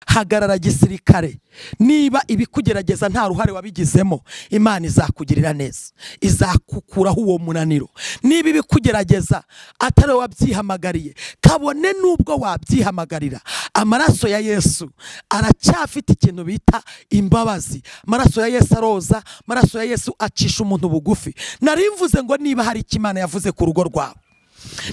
hagarara gisirikare. Niba ibikugerageza nta ruhare wabigizemo, Imana izakugirira neza, izakukuraho uwo munaniro. Niba ibikugerageza atari wabyihamagariye, kabone nubwo wabyihamagarira, amaraso ya Yesu aracyafite ikintu bita imbabazi. Amaraso ya Yesu aroza, amaraso ya Yesu acisha umuntu bugufi. Narimvuze ngo niba hari Imana yavuze ku rugo rwawe,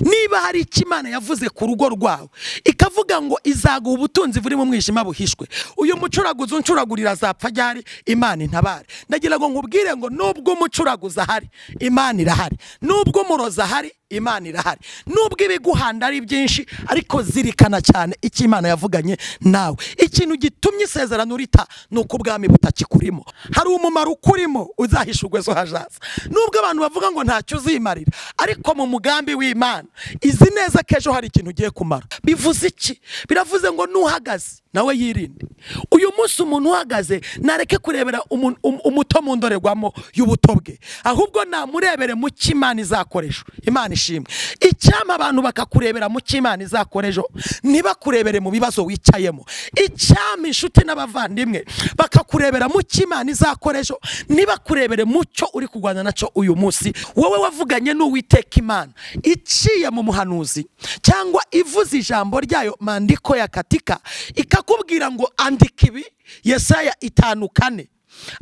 niba hari Imana yavuze ku rugo rwawe ikavuga ngo izaguha ubutunzi buri mu mwijima buhishwe, uyu mucuraguzi uncuragurira azapfa ryari? Imana intabare. Ndagira ngo nkubwire ngo nubwo umucuraguzi ahari, Imana irahari. Nubwo umurozi ahari, Imana irahari. Nubwo ibiguhanda ari byinshi, ariko zirikana cyane icyo Imana yavuganye nawe. Ikintu gitumye isezerano rita nuko ubwami butakikurimo. Hari umumaro ukurimo uzahishurwe zo hazaza. Nubwo abantu bavuga ngo ntacyo uzimarira, ariko mu mugambi w'Imana izi neza ko ejo hari ikintu ugiye kumara. Bivuze iki? Biravuze ngo nuhagaze nawe yirinde. Uyu munsi umuntu uhagaze nareke kurebera umuto mu ndorerwamo y'ubuto bwe, ahubwo namurebere mu cy'Imana izakoresha. Imana ishimwe. Icyama abantu bakakurebera mu cy'Imana izakoresha, ntibakurebere mu bibazo wicayemo. Icyama inshuti n'abavandimwe bakakurebera mu cy'Imana izakoresha, ntibakurebere mu cyo uri kurwana nacyo uyu munsi. Wowe wavuganye n'Uwiteka Imana iciye mu Muhanuzi, cyangwa ivuze ijambo ryayo mandiko ya katika, ikakubwira ngo andika ibi, Yesaya 5:4,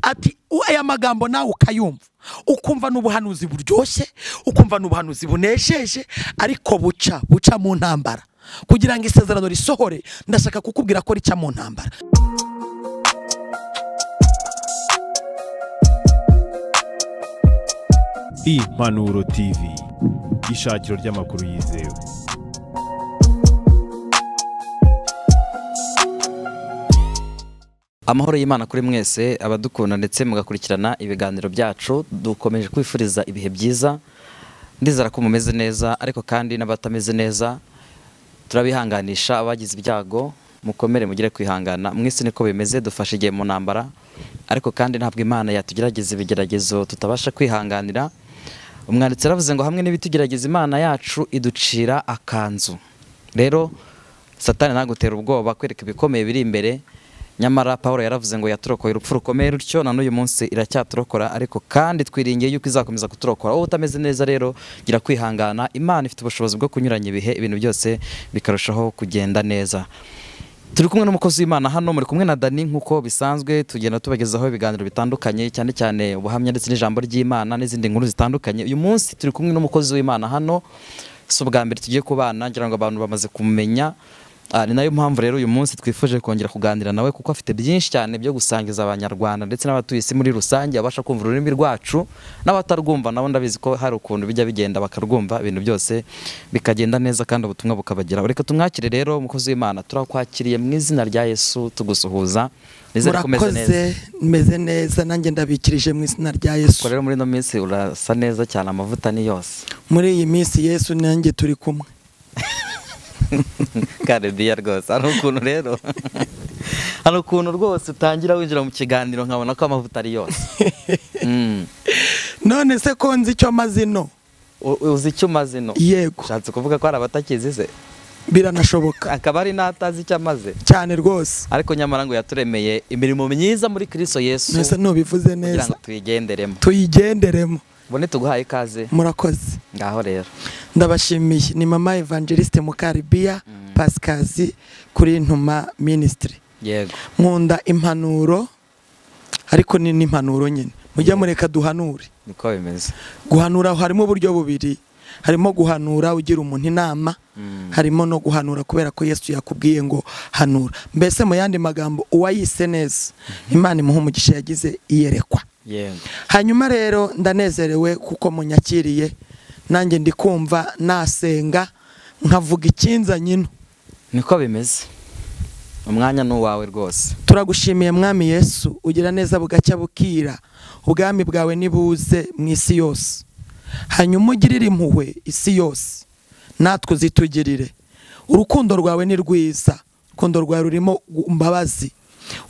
ati aya magambo nawe ukayumva, ukumva n'ubuhanuzi buryoshye, ukumva n'ubuhanuzi bunesheje, ariko buca mu ntambara. Kugira ngo isezerano risohore, ndashaka kukubwira ko rica mu ntambara. Impanuro TV, ishakiro ry'amakuru yizewe. Amahoro y'Imana kuri mwese abadukunda ndetse mugakurikirana ibiganiro byacu. Dukomeje kwifuriza ibihe byiza, ndizera ko mumeze neza, ariko kandi n'abatameze neza turabihanganisha. Abagize ibyago mukomere, mugire kwihangana. Mwese niko bimeze, dufashe igihe mu ntambara, ariko kandi ntabwo Imana yatugerageza ibigeragezo tutabasha kwihanganira. Umwanditsi yaravuze ngo hamwe n'ibitugerageza Imana yacu iducira akanzu. Rero Satani ntagutera ubwoba kwereka ibikomeye biri imbere. Nyamara Paulo yaravuze ngo yaturokoye urupfu rukomeye rutyo, na n'uyu munsi iracyaturokora, ariko kandi twiringiye yuko izakomeza kuturokora. Wowe utameze neza rero gira kwihangana. Imana ifite ubushobozi bwo kunyuranya ibihe, ibintu byose bikarushaho kugenda neza. Turi kumwe n'umukozi w'Imana hano, muri kumwe na Dani nkuko bisanzwe, tugenda tubagezaho ibiganiro bitandukanye, cyane cyane ubuhamya ndetse n'ijambo ry'Imana n'izindi nkuru zitandukanye. Uyu munsi turi kumwe n'umukozi w'Imana hano, si ubwa mbere tugiye kubana, ngira ngo abantu bamaze kumenya. Ni nayo mpamvu rero uyu munsi twifuje kongera kuganira nawe, kuko afite byinshi cyane byo gusangiza Abanyarwanda ndetse n'abatuye isi muri rusange, abasha kumva ururimi rwacu, n'abatarwumva nabo ndabizi ko hari ukuntu bijya bigenda bakarwumva, ibintu byose bikagenda neza kandi ubutumwa bukabageraho. Reka tumwakire rero umukozi w'Imana. Turakwakiriye mu izina rya Yesu, tugusuhuza. Murakoze, meze neza, nanjye ndabikirije mu izina rya Yesu. Rero muri no minsi urasa neza cyane, amavuta ni yose. Muri iyi minsi Yesu nanjye turi kumwe. Karibiya rwose. Hano ukuntu rero hano ukuntu rwose utangira winjira mu kiganiro nkabona ko amavuta ari yose. None se ko nzi icyo mazino? Uzi icyo mazino? Yego. Ushatse kuvuga ko hari abatakizi se? Biranashoboka. Akaba ari n'atazi icyo amaze cyane rwose. Ariko nyamara ngo yaturemeye imirimo myiza muri Kristo Yesu. Nese nubivuze neza. Kugira ngo tuyigenderemo. Tuyigenderemo. Bone tuguhaye ikaze. Murakoze. Ngaho rero. Ndabashimiye. Ni mama Evangeliste Mukaribiya Pasikazi kuri Ntuma Ministry. Yego. Nkunda impanuro, ariko ni impanuro nyine. Mujya mureka duhanure. Niko bimeze. Guhanura harimo uburyo bubiri. Harimo guhanura ugira umuntu inama, harimo no guhanura kubera ko Yesu yakubwiye ngo hanura. Mbese mu yandi magambo uwayise neza, Imana imuha umugisha yagize iyerekwa. Yego. Hanyuma rero ndanezerewe kuko munyakiriye, nanjye ndi kumva nasenga nkavuga ikinza nyino. Niko bimeze. Umwanya n'uwawe rwose. Turagushimiye Mwami Yesu, ugira neza bugacya bukira. Ubwami bwawe nibuze mu isi yose. Hanyuma ugirire impuhwe isi yose, natwe zitugirire. Urukundo rwawe ni rwiza, urukundo rwawe rurimo imbabazi.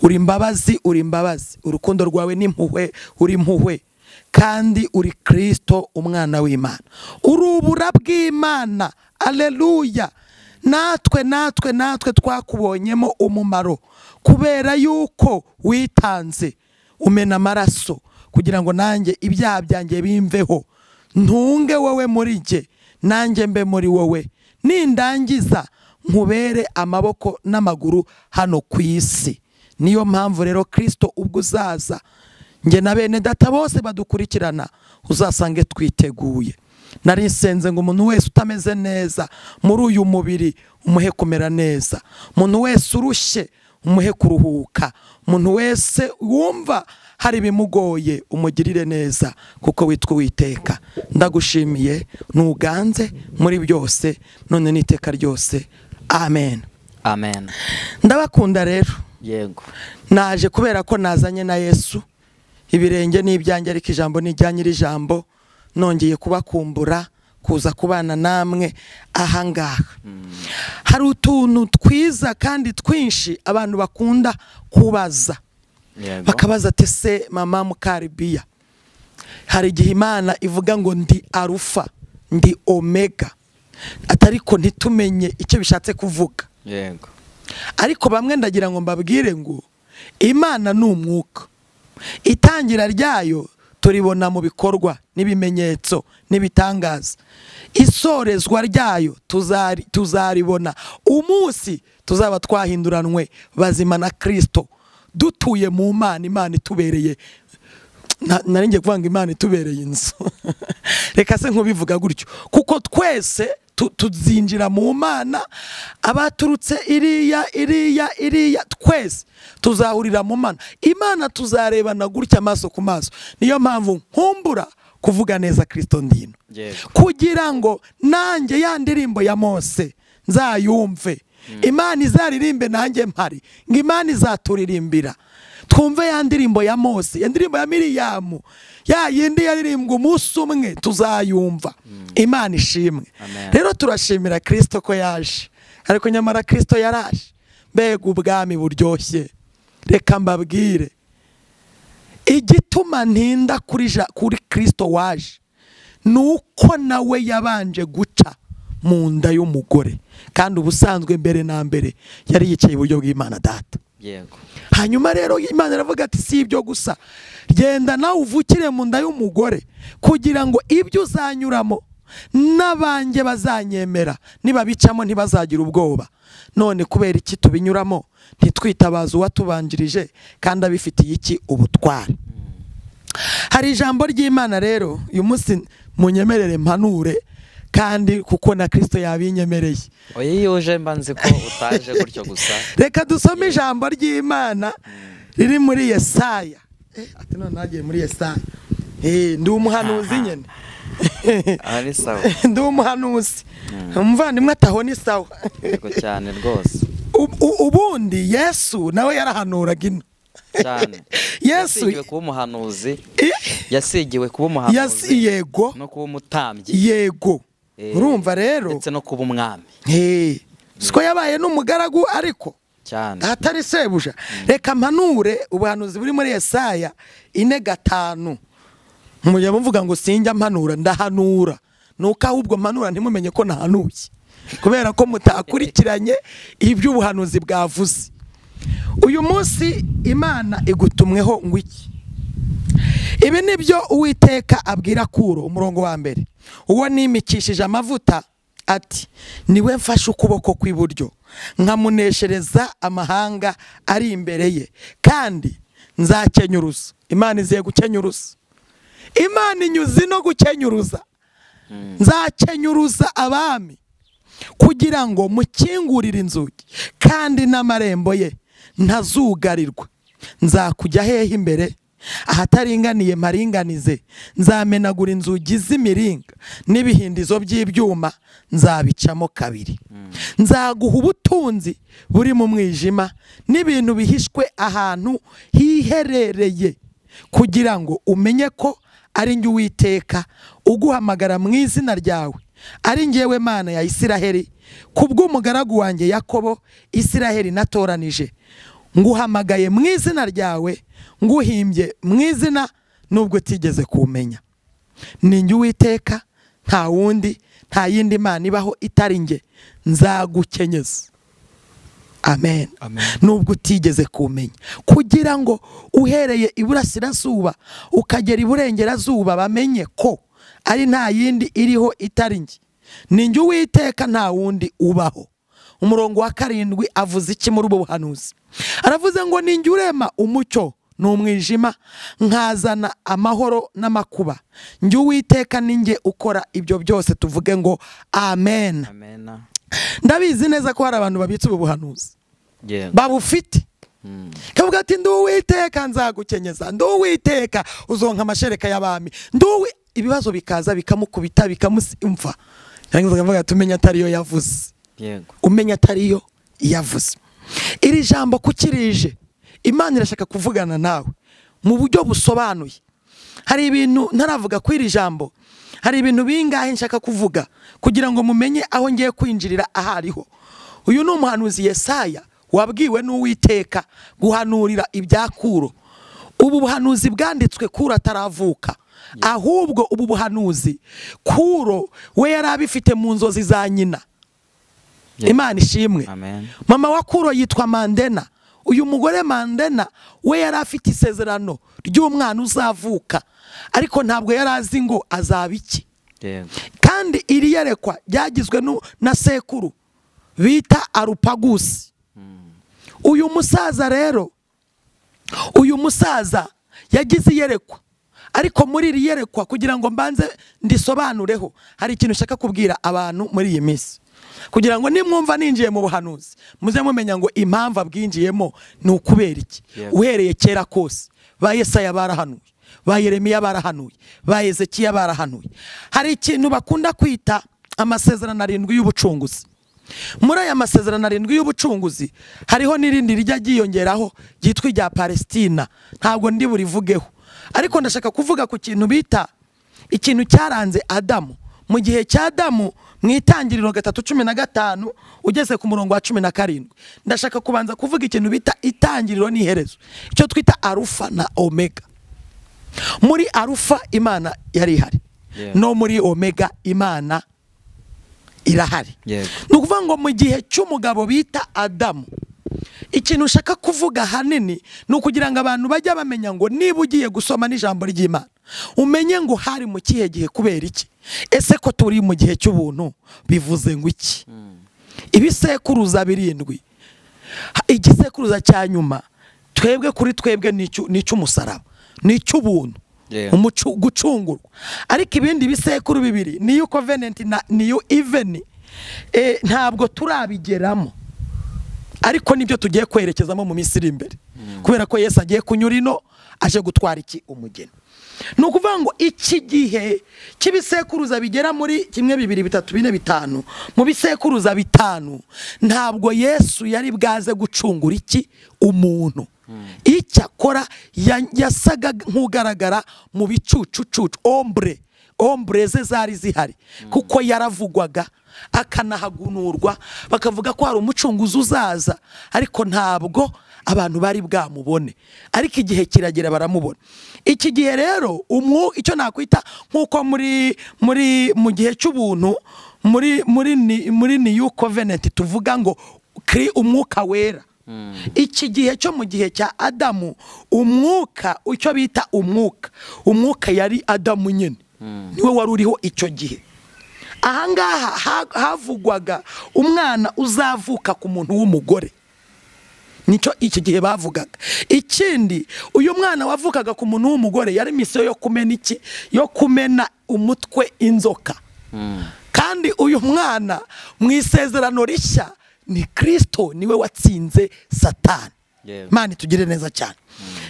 Uri imbabazi, uri imbabazi. Urukundo rwawe ni impuhwe, uri impuhwe. Kandi uri Kristo umwana w'Imana. Urubura bw'Imana. Aleluya. natwe twakubonyemo umumaro kubera yuko witanze umena amaraso kugira ngo nanjye ibyaha byanjye bimveho, ntunge wowe muri jye nanjye mbe muri wowe, nindangiza nkubere amaboko n'amaguru hano ku isi. Niyo mpamvu rero Kristo ubwo uzaza, njye na bene data bose badukurikirana uzasange twiteguye. Nari nsenze ngo umuntu wese utameze neza muri uyu mubiri umuhe kumera neza, umuntu wese urushye umuhe kuruhuka, umuntu wese wumva hari ibimugoye umugirire neza kuko witwa Uwiteka. Ndagushimiye, nuganze muri byose none n'iteka ryose. Amen. Amen. Ndabakunda rero. Yego. Naje kubera ko nazanye na Yesu, ibirenge n'ibyanjye ariko ijambo n'ijyanye ijambo, nongeye kubakumbura kuza kubana namwe ahangaha. Hari utuntu twiza kandi twinshi abantu bakunda kubaza. Bakabaza ati se mama Mukaribiya, hari igihe Imana ivuga ngo ndi Arufa ndi Omega, atariko ntitumenye icyo bishatse kuvuga. Yego. Ariko bamwe ndagira ngo mbabwire ngo Imana ni umwuka, itangira ryayo turibona mu bikorwa n'ibimenyetso n'ibitangaza, isorezwa ryayo tuzaribona umunsi tuzaba twahinduranwe bazima na Kristo, dutuye mu Mana, Imana itubereye. Nari ngiye kuvuga ngo Imana itubereye inzu reka se nkubivuga gutyo, kuko twese tuzinjira mu Mana, abaturutse iriya twese tuzahurira mu Mana. Imana tuzarebana gutya amaso ku maso. Niyo mpamvu nkumbura kuvuga neza Kristo ndino, kugira ngo nanjye ya ndirimbo ya Mose nzayumve, Imana izaririmbe nanjye mpari, ngo Imana izaturirimbira. Twumve ya ndirimbo ya Mose, ya ndirimbo ya Miriyamu, ya yindi yaririmbwe umunsi umwe tuzayumva. Imana ishimwe. Rero turashimira Kristo ko yaje, ariko nyamara Kristo yaraje. Mbega ubwami buryoshye. Reka mbabwire igituma ntinda kuri Kristo waje, nuko nawe yabanje guca mu nda y'umugore, kandi ubusanzwe mbere na mbere yari yicaye iburyo bw'Imana Data. Yego. Hanyuma rero Imana iravuga ati si ibyo gusa, genda nawe uvukire mu nda y'umugore kugira ngo ibyo uzanyuramo n'abanjye bazanyemera, nibabicamo ntibazagira ubwoba. None kubera iki tubinyuramo ntitwitabaza uwatubanjirije kandi abifitiye iki ubutware? Hari ijambo ry'Imana rero uyu munsi munyemerere mpanure, kandi kuko na Kristo yabinyemereye. Oye yuje mbanze ko utaje gutyo gusa. Reka dusome ijambo ry'Imana riri muri Yesaya. Ati none nagiye muri Yesaya. Ndi umuhanuzi nyene. Ari sawa. Ndi umuhanuzi. Umuvandimwe ataho ni sawa. Yego cyane rwose. Ubundi Yesu nawe yarahanuraga ino. Cyane. Yesu yasigiwe kuba umuhanuzi. Yasigiwe kuba umuhanuzi. Yego. No kuba umutambyi. Yego. Urumva rero ndetse no kuba umwami. Siko yabaye n'umugaragu ariko cyane atari sebuja. Reka mpanure ubuhanuzi buri muri Yesaya 4:5. Mujya muvuga ngo sinjya mpanura, ndahanura. Nuko ahubwo mpanura ntimumenye ko nahanuye, kubera ko mutakurikiranye ibyo ubuhanuzi bwavuze. Uyu munsi Imana igutumweho ngo iki? Ibi nibyo Uwiteka abwira Kuro, umurongo wa mbere. Uwo nimikishije amavuta ati niwe mfashe ukuboko kw'iburyo nkamuneshereza amahanga ari imbere ye, kandi nzakenyuruza. Imana iziye gukenyuruza. Imana inyuzi no gukenyuruza. Nzakenyuruza abami kugira ngo mukingurire inzugi, kandi n'amarembo ye ntazugarirwa. Nzakujya hehe imbere, ahataringaniye maringanize. Nzamenagura inzugi z'imiringa n'ibihindizo by'ibyuma nzabicamo kabiri. Nzaguha ubutunzi buri mu mwijima n'ibintu bihishwe ahantu hiherereye, kugira ngo umenye ko ari njye Uwiteka uguhamagara mu izina ryawe, ari njyewe Mana ya Isiraheli, kubw'umugaragu wanjye Yakobo Isiraheli natoranije. Nguhamagaye mu izina ryawe, nguhimbye mu izina nubwo utigeze kumenya. Ni njye Uwiteka, nta wundi, nta yindi mana ibaho itari njye, nzagukenyeza. Amen. Nubwo utigeze kumenya, kugira ngo uhereye iburasirazuba ukagera iburengerazuba bamenye ko ari nta yindi iriho itari njye, ni njye Uwiteka, nta wundi ubaho. Umurongo wa 7 avuze iki muri ubu buhanuzi? Aravuze ngo ni njye urema umucyo n'umwijima, nkazana amahoro n'amakuba. Njye Uwiteka ni njye ukora ibyo byose. Tuvuge ngo amen. Ndabizi neza ko hari abantu babitse ubu buhanuzi babufite, kavuga ati ndi Uwiteka nzagukenyeza, ndi Uwiteka uzonka amashereka y'abami, ibibazo bikaza bikamukubita bikamusimva, yangiza kavuga tumenya atariyo yavuze. Umenya atariyo yavuze. Iri jambo kukirije, Imana irashaka kuvugana nawe mu buryo busobanuye. Hari ibintu ntaravuga ku iri jambo, hari ibintu bingahe nshaka kuvuga kugira ngo mumenye aho ngiye kwinjirira ahariho. Uyu ni umuhanuzi Yesaya wabwiwe n'Uwiteka guhanurira ibya Kuro. Ubu buhanuzi bwanditswe Kuro ataravuka, ahubwo ubu buhanuzi Kuro we yari abifite mu nzozi za nyina. Imana ishimwe. Mama wa Kuro yitwa Mandena. Uyu mugore Mandena we yari afite isezerano ry'umwana uzavuka, ariko ntabwo yari azi ngo azaba iki. Kandi iri yerekwa ryagizwe na sekuru bita Arupagusi. Uyu musaza rero, uyu musaza yagize iyerekwa, ariko muri iri yerekwa kugira ngo mbanze ndisobanureho, hari ikintu ushaka kubwira abantu muri iyi minsi, kugira ngo nimwumva ninjiye mu buhanuzi muze mumenya ngo impamvu abwinjiyemo ni ukubera iki. Uhereye kera kose ba Yesaya barahanuye, ba Yeremiya barahanuye, ba Ezekiya barahanuye. Hari ikintu bakunda kwita amasezerano 7 y'ubucunguzi. Muri aya masezerano 7 y'ubucunguzi hariho n'irindi rijya giyongeraho ryitwa irya Palestina, ntabwo ndi burivugeho, ariko ndashaka kuvuga ku kintu bita ikintu cyaranze Adamu. Mu gihe cya Adamu mu Itangiriro 3:15 ugeze ku murongo wa 17, ndashaka kubanza kuvuga ikintu bita itangiriro n'iherezo, icyo twita Arufa na Omega. Muri Arufa Imana yari ihari, no muri Omega Imana irahari. Ni ukuvuga ngo mu gihe cy'umugabo bita Adamu, ikintu ushaka kuvuga hanini ni ukugira ngo abantu bajya bamenya ngo niba ugiye gusoma n'ijambo ry'Imana umenye ngo hari mu kihe gihe kubera iki. Ese ko turi mu gihe cy'ubuntu bivuze ngo iki? Ibisekuruza 7, igisekuruza cya nyuma twebwe kuri twebwe ni cy'umusaraba, ni cy'ubuntu, gucungurwa. Ariko ibindi bisekuru 2 niyo covenant na niyo even ntabwo turabigeramo, ariko nibyo tugiye kwerekezamo mu minsi iri imbere, kubera ko Yesu agiye kunyura ino aje gutwara iki umugeni. Ni ukuvuga ngo iki gihe cy'ibisekuruza bigera muri 1 2 3 4 5, mu bisekuruza 5 ntabwo Yesu yari bwaze gucungura iki umuntu. Icyakora yasaga nk'ugaragara mu bicucucucu, ombre ze zari zihari, kuko yaravugwaga akanahagunurwa, bakavuga ko hari umucunguzi uzaza, ariko ntabwo abantu bari bwamubone. Ariko igihe kiragera baramubona. Iki gihe rero icyo nakwita nkuko mu gihe cy'ubuntu muri new covenant tuvuga ngo umwuka wera. Iki gihe cyo mu gihe cya Adamu, umwuka icyo bita umwuka yari Adamu nyine, niwe wari uriho icyo gihe. Ahangaha havugwaga umwana uzavuka ku muntu w'umugore, nicyo iki gihe bavugaga. Ikindi, uyu mwana wavukaga ku muntu w'umugore yari misiyo yo kumena iki, yo kumena umutwe inzoka. Kandi uyu mwana mu isezerano rishya ni Kristo, niwe watsinze Satani. Imana tugire neza cyane.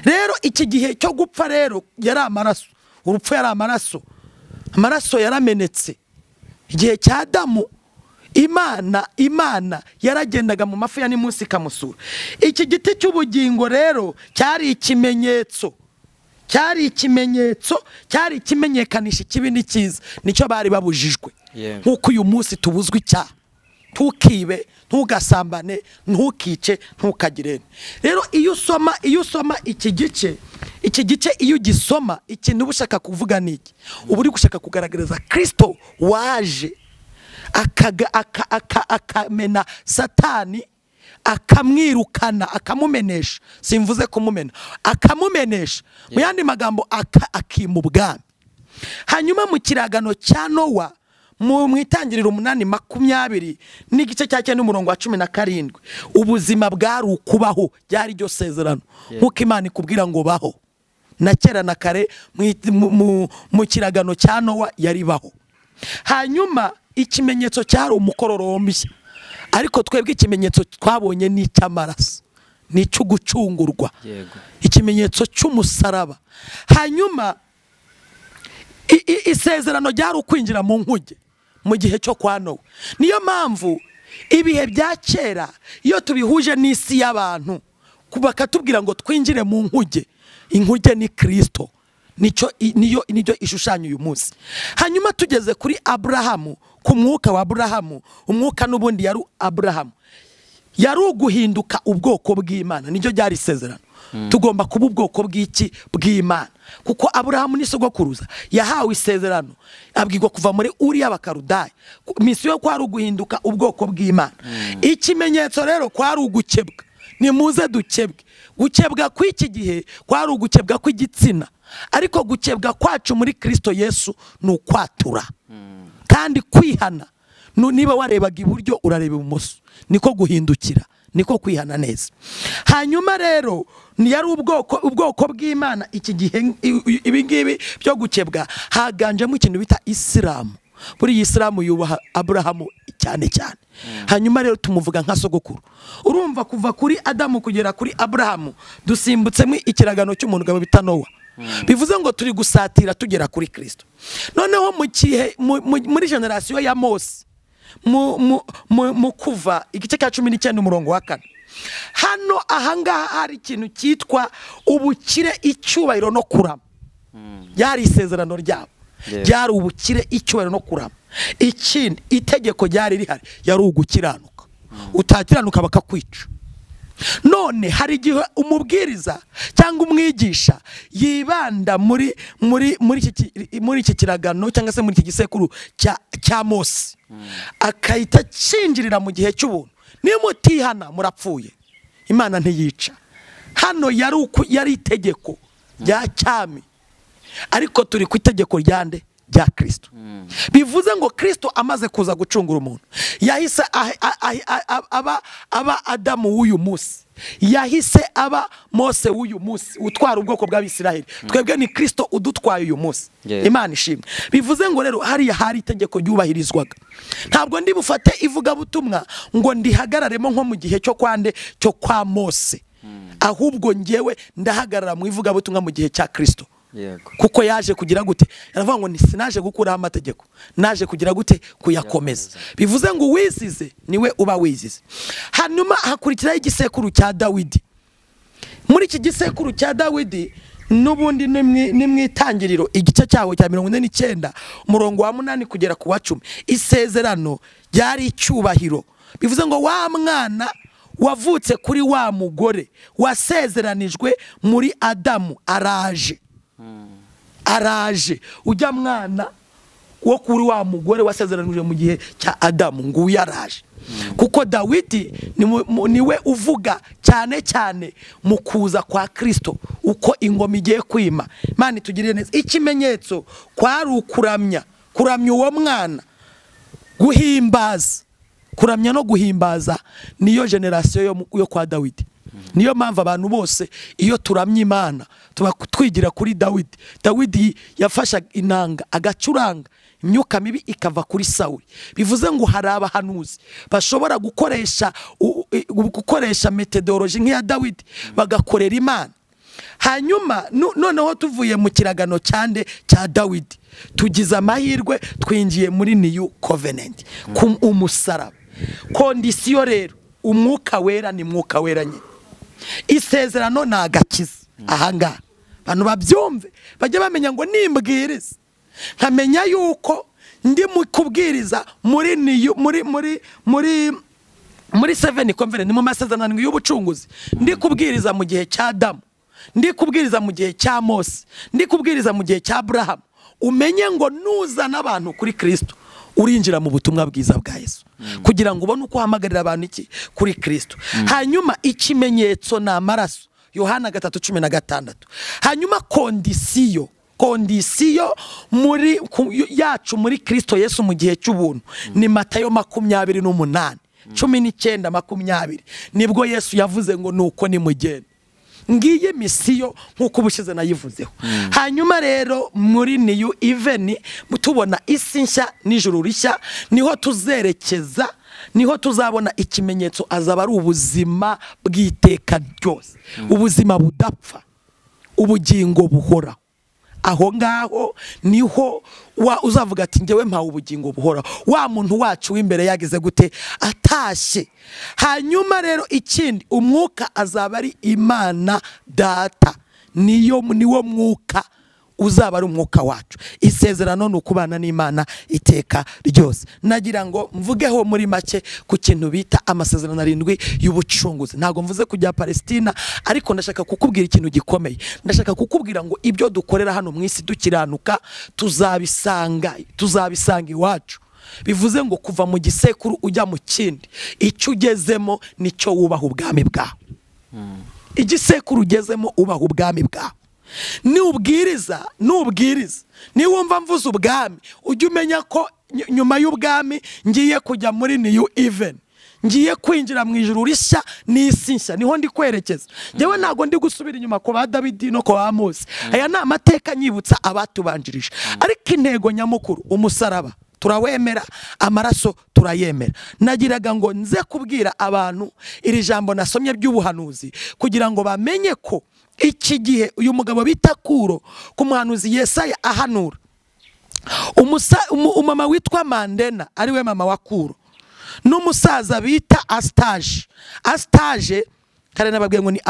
Rero iki gihe cyo gupfa rero yari amaraso, urupfu yari amaraso yaramenetse. Igihe cya Adamu Imana yaragendaga mu mafu ya nimunsi ikamusura. Iki giti cy'ubugingo rero cyari ikimenyetso, cyari ikimenyekanisha ikibi n'ikiza, nicyo bari babujijwe. Nk'uko uyu munsi tubuzwe icyaha, ntukibe, ntugasambane, ntukice, ntukagirene. Rero iyo usoma iki gice iyo ugisoma, ikintu uba ushaka kuvuga ni iki? Uba uri gushaka kugaragariza Kristo waje akamena Satani, akamwirukana, akamumenesha. Simvuze kumumena, akamumenesha. Mu yandi magambo akima ubwami. Hanyuma mu kiragano cya Nowa mu itangiriro 8:20 n'igice cya 9:17 ubuzima bwari ukubaho, byari ryo sezerano nkuko Imana ikubwira ngo baho. Na kera na kare mu kiragano cya Nowa yari baho. Hanyuma ikimenyetso cyari umukororombya, ariko twebwe ikimenyetso twabonye ni cy'amaraso, ni cyo gucungurwa, ikimenyetso cy'umusaraba. Hanyuma isezerano ryari ukwinjira mu nkuge mu gihe cyo kwa Nowa. Niyo mpamvu ibihe bya kera iyo tubihuje n'isi y'abantu bakatubwira ngo twinjire mu nkuge, inkuge ni Kristo, niyo ishushanya uyu munsi. Hanyuma tugeze kuri Aburahamu, ku mwuka wa Aburahamu, umwuka n'ubundi yari Aburahamu, yari uguhinduka ubwoko bw'Imana, niryo ryari isezerano. Tugomba kuba ubwoko bw'iki bw'Imana, kuko Aburahamu ni sogokuruza yahawe isezerano, abwirwa kuva muri Uriya Bakarudayi. Misiyo kwari uguhinduka ubwoko bw'Imana. Ikimenyetso rero kwari ugukebwa. Ni muze dukebwe. Gukebwa kw'iki gihe kwari ugukebwa kw'igitsina, ariko gukebwa kwacu muri Kristo Yesu ni ukwatura kandi kwihana. Niba warebaga iburyo urareba ibumoso, niko guhindukira, niko kwihana neza. Hanyuma rero yari ubwoko bw'Imana. Iki gihe ibingibi byo gukebwa haganjemo ikintu bita Isilamu. Buri Isilamu yubaha Aburahamu cyane cyane. Hanyuma rero tumuvuga nka sogokuru. Urumva kuva kuri Adamu kugera kuri Aburahamu dusimbutsemo ikiragano cy'umuntu bita Nowa. Bivuze ngo turi gusatira tugera kuri Kristo. Noneho muri generasiyo ya Mose, mu kuva igice cya 19:4, hano ahangaha hari ikintu cyitwa ubukire, icyubahiro no kurama. Yari isezerano ryabo, ryari ubukire, icyubahiro no kurama. Ikindi itegeko ryari rihari, yari ugukiranuka. Utakiranuka bakakwica. None hari igihe umubwiriza cyangwa umwigisha yibanda muri iki kiragano cyangwa se muri iki gisekuru cya Mose, akahita cinjirira mu gihe cy'ubuntu. Niyo mutihana murapfuye, Imana ntiyica. Hano yari itegeko rya cyami, ariko turi ku itegeko ryande rya Kristo. Bivuze ngo Kristo amaze kuza gucungura umuntu, yahise aba Adamu w'uyu munsi, yahise aba Mose w'uyu munsi utwara ubwoko bw'Abisiraheli. Twebwe ni Kristo udutwaye uyu munsi. Imana ishimwe. Bivuze ngo rero hariya hari itegeko ryubahirizwaga. Ntabwo ndi bufate ivugabutumwa ngo ndihagararemo nko mu gihe cyo kwa Mose, ahubwo ngewe ndahagarara mu ivugabutumwa mu gihe cya Kristo. Kuko yaje kugira gute? Yaravuga ngo sinaje gukuraho amategeko, naje kugira gute? Kuyakomeza. Bivuze ngo wizize niwe uba wizize. Hanyuma hakurikiraho igisekuru cya Dawidi. Muri iki gisekuru cya Dawidi n'ubundi ni mwitangiriro igice cyaho cya 49:8 kugera ku 10, isezerano ryari icyubahiro. Bivuze ngo wa mwana wavutse kuri wa mugore wasezeranijwe muri Adamu araje. Ujya mwana wo kuri wa mugore wasezeranijwe mu gihe cya Adamu, nguyu araje. Kuko Dawidi niwe uvuga cyane cyane mu kuza kwa Kristo, uko ingoma igiye kwima. Imana itugirire neza. Ikimenyetso kwari ukuramya uwo mwana, guhimbaza. Kuramya no guhimbaza niyo generasiyo yo kwa Dawidi. Niyo mpamvu abantu bose iyo turamya Imana tuba twigira kuri Dawidi. Dawidi yafasha inanga agacuranga, imyuka mibi ikava kuri Sawuli. Bivuze ngo hari abahanuzi bashobora gukoresha metodology nk'iya Dawidi bagakorera Imana. Hanyuma noneho tuvuye mu kiragano cya Dawidi, tugize amahirwe twinjiye muri New Covenant, ku umusaraba. Kondisiyo rero umwuka wera ni mwuka wera nyine. Isezerano na agakiza. Ahangaha abantu babyumve, bajye bamenya ngo nimbwiriza nkamenya yuko ndi mu kubwiriza muri 7 conference mu masezerano y'ubucunguzi. Ndi kubwiriza mu gihe cya Adamu, ndi kubwiriza mu gihe cya Mose, ndi kubwiriza mu gihe cya Aburahamu. Umenye ngo nuza n'abantu kuri Kristo urinjira mu butumwa bwiza bwa Yesu kugira ngo ubone uko uhamagarira abantu iki kuri Kristo. Hanyuma ikimenyetso ni amaraso, Yohana 3:16. Hanyuma kondisiyo muri yacu muri Kristo Yesu mu gihe cy'ubuntu ni Matayo 28, 19:20. Nibwo Yesu yavuze ngo nuko nimugende. Ngiye misiyo nkuko ubushize nayivuzeho. Hanyuma rero muri new even tubona isi nshya n'ijuru rishya, niho tuzerekeza, niho tuzabona ikimenyetso azaba ari ubuzima bw'iteka ryose, ubuzima budapfa, ubugingo buhora. Aho ngaho niho uzavuga ati ngewe mpawe ubugingo buhora, wa muntu wacu w'imbere yagize gute atashye. Hanyuma rero ikindi, umwuka azaba ari Imana Data, niwo mwuka uzaba ari umwuka wacu. Isezerano ni ukubana n'Imana iteka ryose. Nagira ngo mvugeho muri make ku kintu bita amasezerano 7 y'ubucunguzi. Ntago mvuze kujya Palestina, ariko ndashaka kukubwira ikintu gikomeye. Ndashaka kukubwira ngo ibyo dukorera hano mu isi dukiranuka tuzabisanga iwacu. Bivuze ngo kuva mu gisekuru ujya mu kindi, icyo ugezemo nicyo wubaha ubwami bwawe. Igisekuru ugezemo ubaha ubwami bwawe. Nubwiriza niwumva mvuze ubwami, ujye umenya ko nyuma y'ubwami ngiye kujya muri new even, ngiye kwinjira mu ijuru rishya n'isi nshya, niho ndi kwerekeza. Ngewe ntago ndi gusubira inyuma ko ba Dawidi no ko ba Mose. Aya ni amateka nyibutsa abatubanjirije, ariko intego nyamukuru umusaraba turawemera, amaraso turayemera. Nagiraga ngo nze kubwira abantu iri jambo nasomye by'ubuhanuzi kugira ngo bamenye ko iki gihe uyu mugabo bita Kuro ku Muhanuzi Yesaya ahanura, umama witwa Mandena ariwe mama wa Kuro, n'umusaza bita Asabye kare nababwiye ngo ni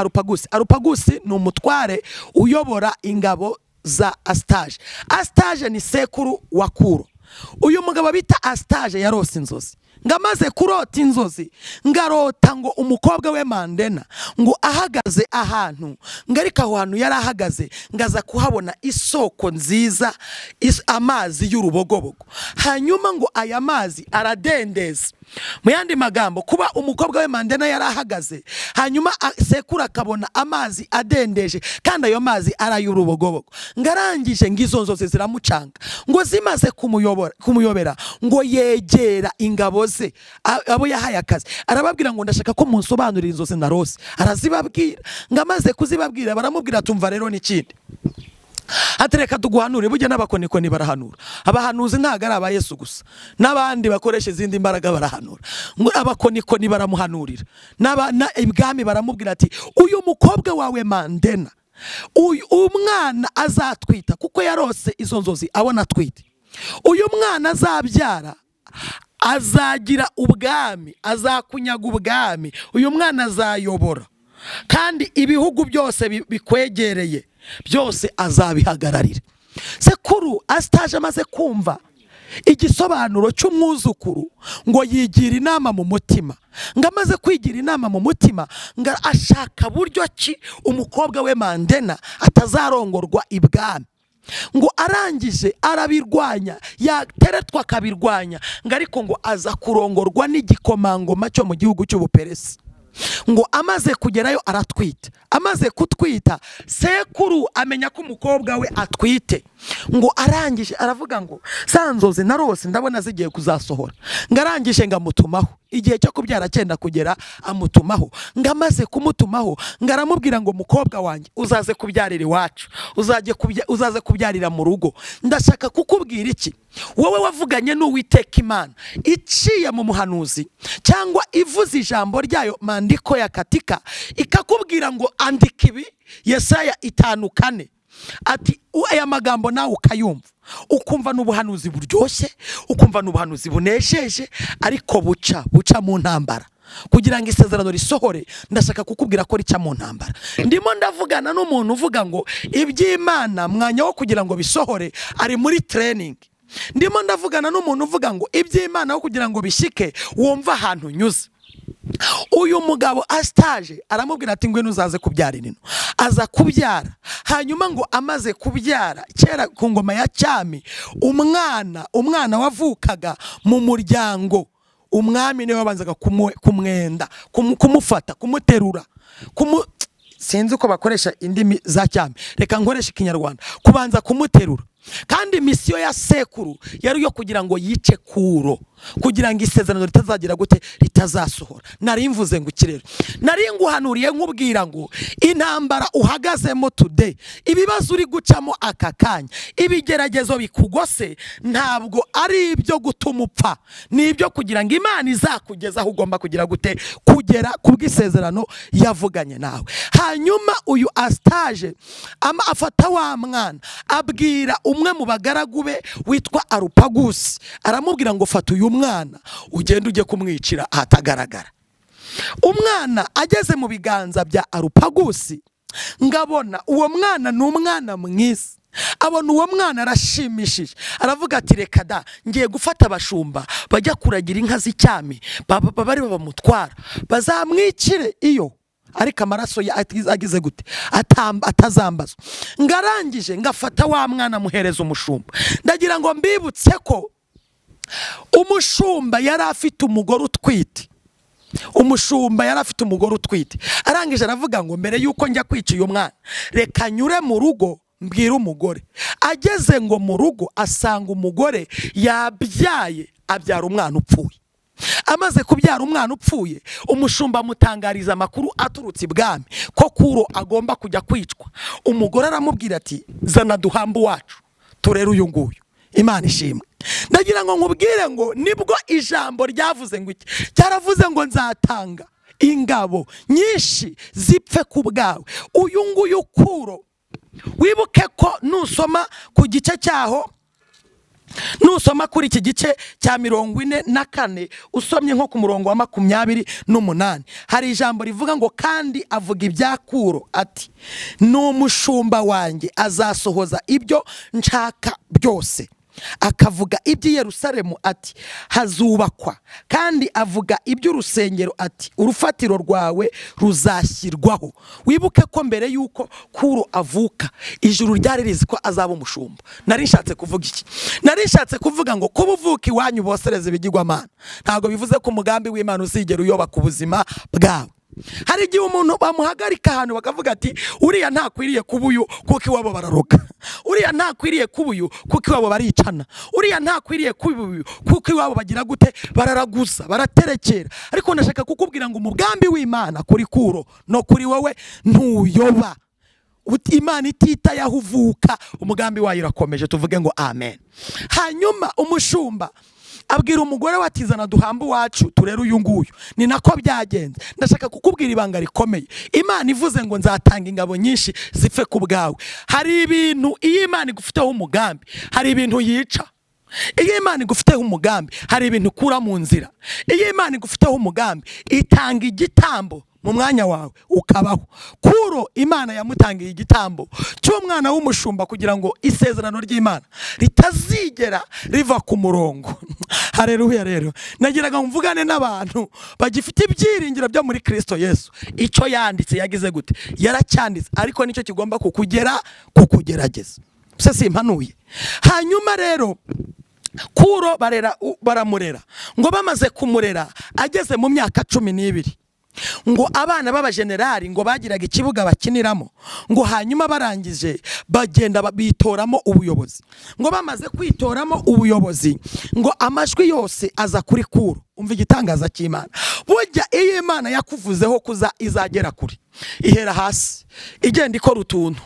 Arupagusi ni umutware uyobora ingabo za Asabye ni sekuru wa Kuro. Uyu mugabo bita Asabye yarose inzozi, ngamaze kurota inzozi ngarota ngo umukobwa we Mandena ngo ahagaze ahantu, ngarika aho hantu yari ahagaze ngaza kuhabona isoko nziza, amazi y'urubogobogo. Hanyuma ngo aya mazi aradendeza. Mu yandi magambo, kuba umukobwa we Mandena yari ahagaze, hanyuma sekura akabona amazi adendeje kandi ayo mazi aray'urubogobogo. Ngarangije ngizo nzozi ziramucanga, ngo zimaze kumuyobera ngo yegera ingabo ze abo yahaye akazi, arababwira ngo ndashaka ko munsobanurira inzozi narose. Arazibabwira, ngamaze kuzibabwira baramubwira tumva rero n'ikindi, atereka tuguhanure. Burya n'abakonikoni barahanura. Abahanuzi ntago ari aba Yesu gusa, n'abandi bakoresha izindi mbaraga barahanura. Abakonikoni baramuhanurira, ibwami baramubwira ati uyu mukobwa wawe Mandena uyu umwana azatwita, kuko yarose izo nzozi abona atwite. Uyu mwana azabyara azagira ubwami, azakunyaga ubwami, uyu mwana azayobora, kandi ibihugu byose bikwegereye byose azabihagararira. Sekuru Asabye amaze kumva igisobanuro cy'umwuzukuru ngo yigira inama mu mutima, ngamaze kwigira inama mu mutima ashaka buryo ki umukobwa we Mandena atazarongorwa ibwami. Ngo arangije arabirwanya, yateretwa akabirwanya, ngo ariko ngo aza kurongorwa n'igikomangoma cyo mu gihugu cy'Ubuperesi. Ngo amaze kugerayo aratwita, amaze kutwita sekuru amenya ko umukobwa we atwite. Ngo arangije aravuga ngo sanzozi narose ndabona zigiye kuzasohora. Ngarangije ngamutumaho, igihe cyo kubyara cyenda kugera amutumaho. Ngamaze kumutumaho ngaramubwira ngo mukobwa wanjye uzaze kubyarira iwacu, uzaze kubyarira mu rugo. Ndashaka kukubwira iki, wowe wavuganye n'Uwiteka Imana iciye mu muhanuzi, cyangwa ivuze ijambo ryayo mandiko ya katika ikakubwira ngo andika ibi Yesaya 5:4, ati aya magambo nawe ukayumva, ukumva n'ubuhanuzi buryoshye, ukumva n'ubuhanuzi bunesheje, ariko buca mu ntambara. Kugira ngo isezerano risohore, ndashaka kukubwira ko rica mu ntambara. Ndimo ndavugana n'umuntu uvuga ngo iby'Imana mwanya wo kugira ngo bisohore ari muri training. Ndimo ndavugana n'umuntu uvuga ngo iby'Imana wo kugira ngo bishike wumva ahantu nyuze. Uyu mugabo Asabye aramubwira ati ngwe nuzaze kubyara inino, aza kubyara. hanyuma ngo amaze kubyara kera ku ngoma ya cyami umwana wavukaga mu muryango umwami niwe wabanzaga kumwenda kumufata kumuterura sinzi uko bakoresha indimi za cyami reka nkoresha ikinyarwanda kubanza kumuterura kandi misiyo ya sekuru yari yo kugira ngo yice Kuro kugira ngo isezerano ritazagira gute ritazasohora nari mvuze ngo ikirero nari nguhanuriye nkubwira ngo intambara uhagazemo today ibibazo uri gucamo aka kanya ibigeragezo bikugose ntabwo ari ibyo gutuma upfa ni ibyo kugira ngo Imana izakugezaho ugomba kugira gute kugera kubw'isezerano yavuganye nawe hanyuma uyu Asabye afata wa mwana abwira umwe mu bagaragu be witwa Arupagusi aramubwira ngo fata uyu mwana ugende ujye kumwicira ahatagaragara umwana ageze mu biganza bya Arupagusi ngabona uwo mwana ni umwana mwiza abona uwo mwana arashimishije aravuga ati reka da ngiye gufata abashumba bajya kuragira inka z'icyami bari babamutwara bazamwicire iyo ariko amaraso agize gute atazambazwa ngarangije ngafata wa mwana muhereza umushumba ndagira ngo mbibutse ko umushumba yari afite umugore utwite arangije aravuga ngo mbere yuko njya kwica uyu mwana reka nyure mu rugo mbwira umugore ageze ngo mu rugo asanga umugore yabyaye abyara umwana upfuye amaze kubyara umwana upfuye umushumba amutangariza amakuru aturutse ibwami ko Kuro agomba kujya kwicwa umugore aramubwira ati zana duhambu wacu turere uyu nguyu Imana ishimwe ndagira ngo nkubwire ngo nibwo ijambo ryavuze ngo iki cyaravuze ngo nzatanga ingabo nyinshi zipfe ku bwawe uyu nguyu Kuro wibuke ko nusoma ku gice cyaho nusoma kuri iki gice cya 44 usomye nko ku murongo wa 28 hari ijambo rivuga ngo kandi avuga ibya Kuro ati n'umushumba wanjye azasohoza ibyo nshaka byose akavuga iby'i Yerusalemu ati hazubakwa kandi avuga iby'urusengero ati urufatiro rwawe ruzashyirwaho wibuke ko mbere yuko Kuro avuka ijuru ryari rizi ko azaba umushumba nari nshatse kuvuga iki nari nshatse kuvuga ngo kuba uvuka iwanyu bosereze ibigirwamana ntabwo bivuze ko umugambi w'Imana uzigera uyoba ku buzima bwawe hari igihe umuntu bamuhagarika ahantu bakavuga ati uriya ntakwiriye kuba uyu kuko iwabo bararoga uriya ntakwiriye kuba uyu kuko iwabo baricana uriya ntakwiriye kuba uyu kuko iwabo bagira gute bararaguza baraterekera ariko ndashaka kukubwira ngo umugambi w'Imana kuri Kuro no kuri wowe ntuyoba Imana itita yahuvuka umugambi wayo urakomeje tuvuge ngo amen hanyuma umushumba abwira umugore watizana duhambu wacu turere uyu nguyu ni nako byagenze ndashaka kukubwira ibanga rikomeye Imana ivuze ngo nzatanga ingabo nyinshi zipfe ku bwawe hari ibintu iyo Imana igufiteho umugambi hari ibintu yica iyo Imana igufiteho umugambi hari ibintu ukura mu nzira iyo Imana igufiteho umugambi itanga igitambo mu mwanya wawe ukabaho Kuro Imana yamutangiye igitambo cy'umwana w'umushumba kugira ngo isezerano ry'Imana ritazigera riva ku murongo haleluya rero nagiraga mvugane n'abantu bagifite ibyiringiro byo muri Kristo Yesu icyo yanditse yagize gute yaracyanditse ariko nicyo kigomba kukugerageza se simpanuye hanyuma rero Kuro baramurera ngo bamaze kumurera ageze mu myaka 12 ngo abana b'abajenerali ngo bagiraga ikibuga bakiniramo ngo hanyuma barangije bagenda bitoramo ubuyobozi ngo bamaze kwitoramo ubuyobozi ngo amajwi yose aza kuri Kuro umva igitangaza cy'Imana burya iyo Imana yakuvuzeho kuza izagera kuri ihera hasi igenda ikora utuntu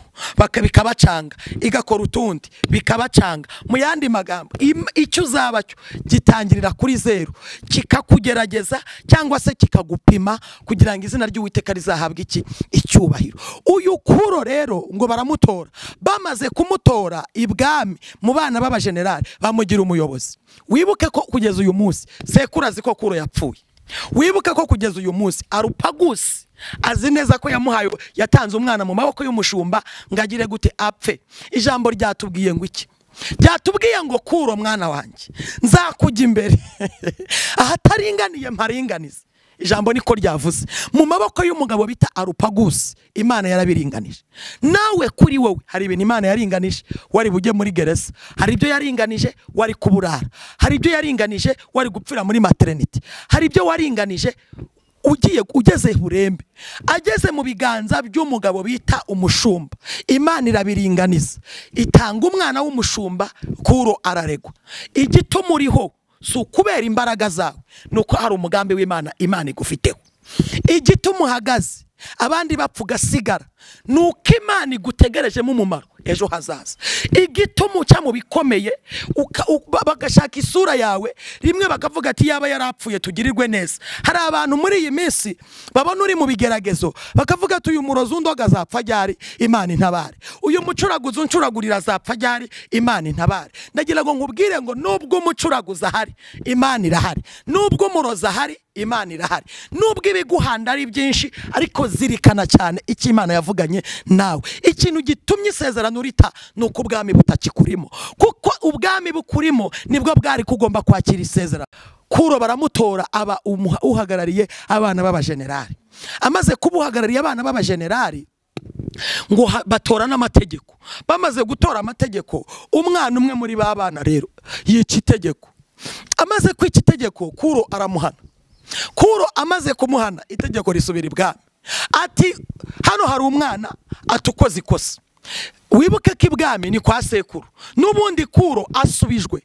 bikabacanga igakora utundi bikabacanga mu yandi magambo icyo uzaba cyo gitangirira kuri 0 kikakugerageza cyangwa se kikagupima kugira ngo izina ry'Uwiteka rizahabwe icyubahiro uyu Kuro rero ngo baramutora bamaze kumutora ibwami mu bana b'abajenerali bamugira umuyobozi wibuke ko kugeza uyu munsi sekurazi ko Kuro yapfuye wibuke ko kugeza uyu munsi Arupagusi azi neza ko yatanze umwana mu maboko y'umushumba ngagire gute apfe ijambo ryatubwiye ngo iki byatubwiye ngo Kuro mwana wanjye nzakujya imbere ahataringaniye mparinganize ijambo niko ryavuze mu maboko y'umugabo bita Arupagusi Imana yarabiringanije. Nawe kuri wowe hari ibintu Imana yaringanije wari bujye muri gereza, hari ibyo yaringanije wari kuburara, hari ibyo yaringanije wari gupfira muri maternity, hari ibyo waringanije ugeze burembe, ageze mu biganza by'umugabo bita umushumba. Imana irabiringaniza, itanga umwana w'umushumba, Kuro araregwa. Igituma uriho si ukubera imbaraga zawe, nuko hari umugambi w'Imana Imana igufiteho. Igituma uhagaze abandi bapfa ugasigara, nuko Imana igutegerejemo umumaro ejo hazaza. Igituma uca mu bikomeye bagashaka isura yawe, rimwe bakavuga ati yaba yarapfuye tugirirwe neza. Hari abantu muri iyi minsi babona uri mu bigeragezo bakavuga ati uyu murozi undoga azapfa ryari, Imana intabare. Uyu mucuraguzi uncuragurira azapfa ryari, Imana intabare. Ndagira ngo nkubwire ngo nubwo umucuraguzi ahari, Imana irahari. Nubwo umurozi ahari, Imana irahari. Nubwo ibiguhanda ari byinshi, ariko zirikana cyane icyo Imana yavuganye nawe. Ikintu gitumye isezerano rita nuko ubwami butakikurimo, kuko ubwami bukurimo nibwo bwari kugomba kwakira isezerano. Kuro baramutora aba uhagarariye abana b'abajenerali. Amaze kubuhagarariye abana b'abajenerali ngo batora n'amategeko. Bamaze gutora amategeko, umwana umwe muri ba bana rero yica itegeko. Amaze kwica itegeko, Kuro aramuhana. Kuro amaze kumuhana, itegeko risubira ibwami. Ati hano hari umwana atukoze ikosa. Wibuke ko ibwami ni kwa sekuru. N'ubundi Kuro asubijwe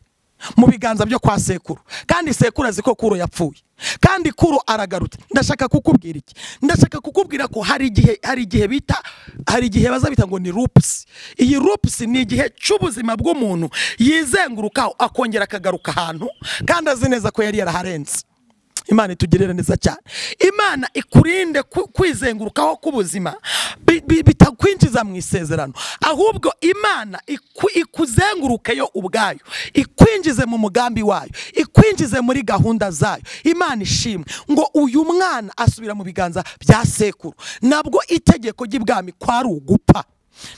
mu biganza byo kwa sekuru, kandi sekuru azi ko Kuro yapfuye, kandi Kuro aragarutse. Ndashaka kukubwira iki? Ndashaka kukubwira ko hari igihe bazabita ngo ni loops. Iyi loops ni igihe cy'ubuzima bw'umuntu yizengurukaho akongera akagaruka ahantu, kandi azi neza ko yari yaraharenze. Imana itugirira neza cyane. Imana ikurinde kwizengurukaho k'ubuzima bitakwinjiza mu isezerano, ahubwo Imana ikuzengurukeyo ubwayo, ikwinjize mu mugambi wayo, ikwinjize muri gahunda zayo. Imana ishimwe ngo uyu mwana asubira mu biganza bya sekuru. Nabwo itegeko ry'ibwami kwari ugupfa.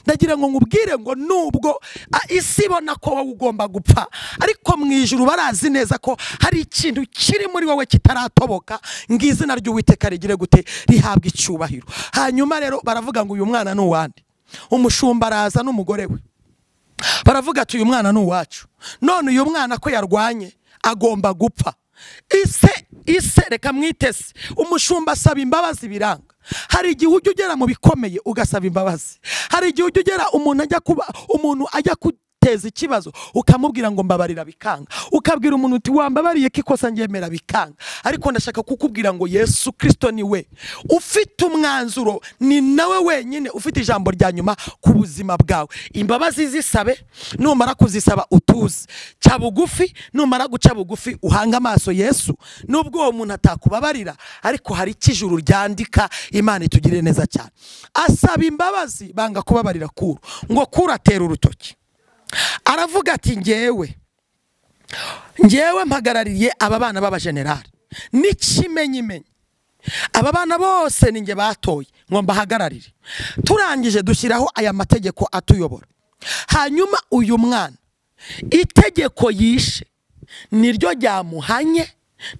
Ndagira ngo nkubwire ngo nubwo isi ibona ko wowe ugomba gupfa, ariko mu ijuru barazi neza ko hari ikintu kiri muri wowe kitaratoboka, ngo izina ry'Uwiteka rigire gute, rihabwa icyubahiro. Hanyuma rero baravuga ngo uyu mwana ni uwande. Umushumba araza n'umugore we, baravuga ati uyu mwana ni uwacu. None uyu mwana ko yarwanye agomba gupfa. Ise reka mwitese. Umushumba asaba imbabazi biranga. Hari igihe ujya ugera mu bikomeye ugasaba imbabazi. Hari igihe ujya ugera umuntu ajya guteza ikibazo ukamubwira ngo mbabarira bikanga. Ukabwira umuntu uti wambabariye ko ikosa ngemera bikanga. Ariko ndashaka kukubwira ngo Yesu Kristo ni we ufite umwanzuro, ni nawe wenyine ufite ijambo rya nyuma ku buzima bwawe. Imbabazi zisabe, numara kuzisaba utuze. Ca bugufi, numara guca bugufi uhanga amaso Yesu. Nubwo uwo muntu atakubabarira, ariko hari ikijuru ryandika. Imana itugirire neza cyane. Asaba imbabazi banga kubabarira Kuro, ngo Kuro atera urutoki. Aravuga ati ngewe mpagarariye aba bana b'abajenerali n'ikimenyimenyi. Aba bana bose ni nge batoye ngo mbahagararire. Turangije dushyiraho aya mategeko atuyobora. Hanyuma uyu mwana itegeko yishe niryo ryamuhanye,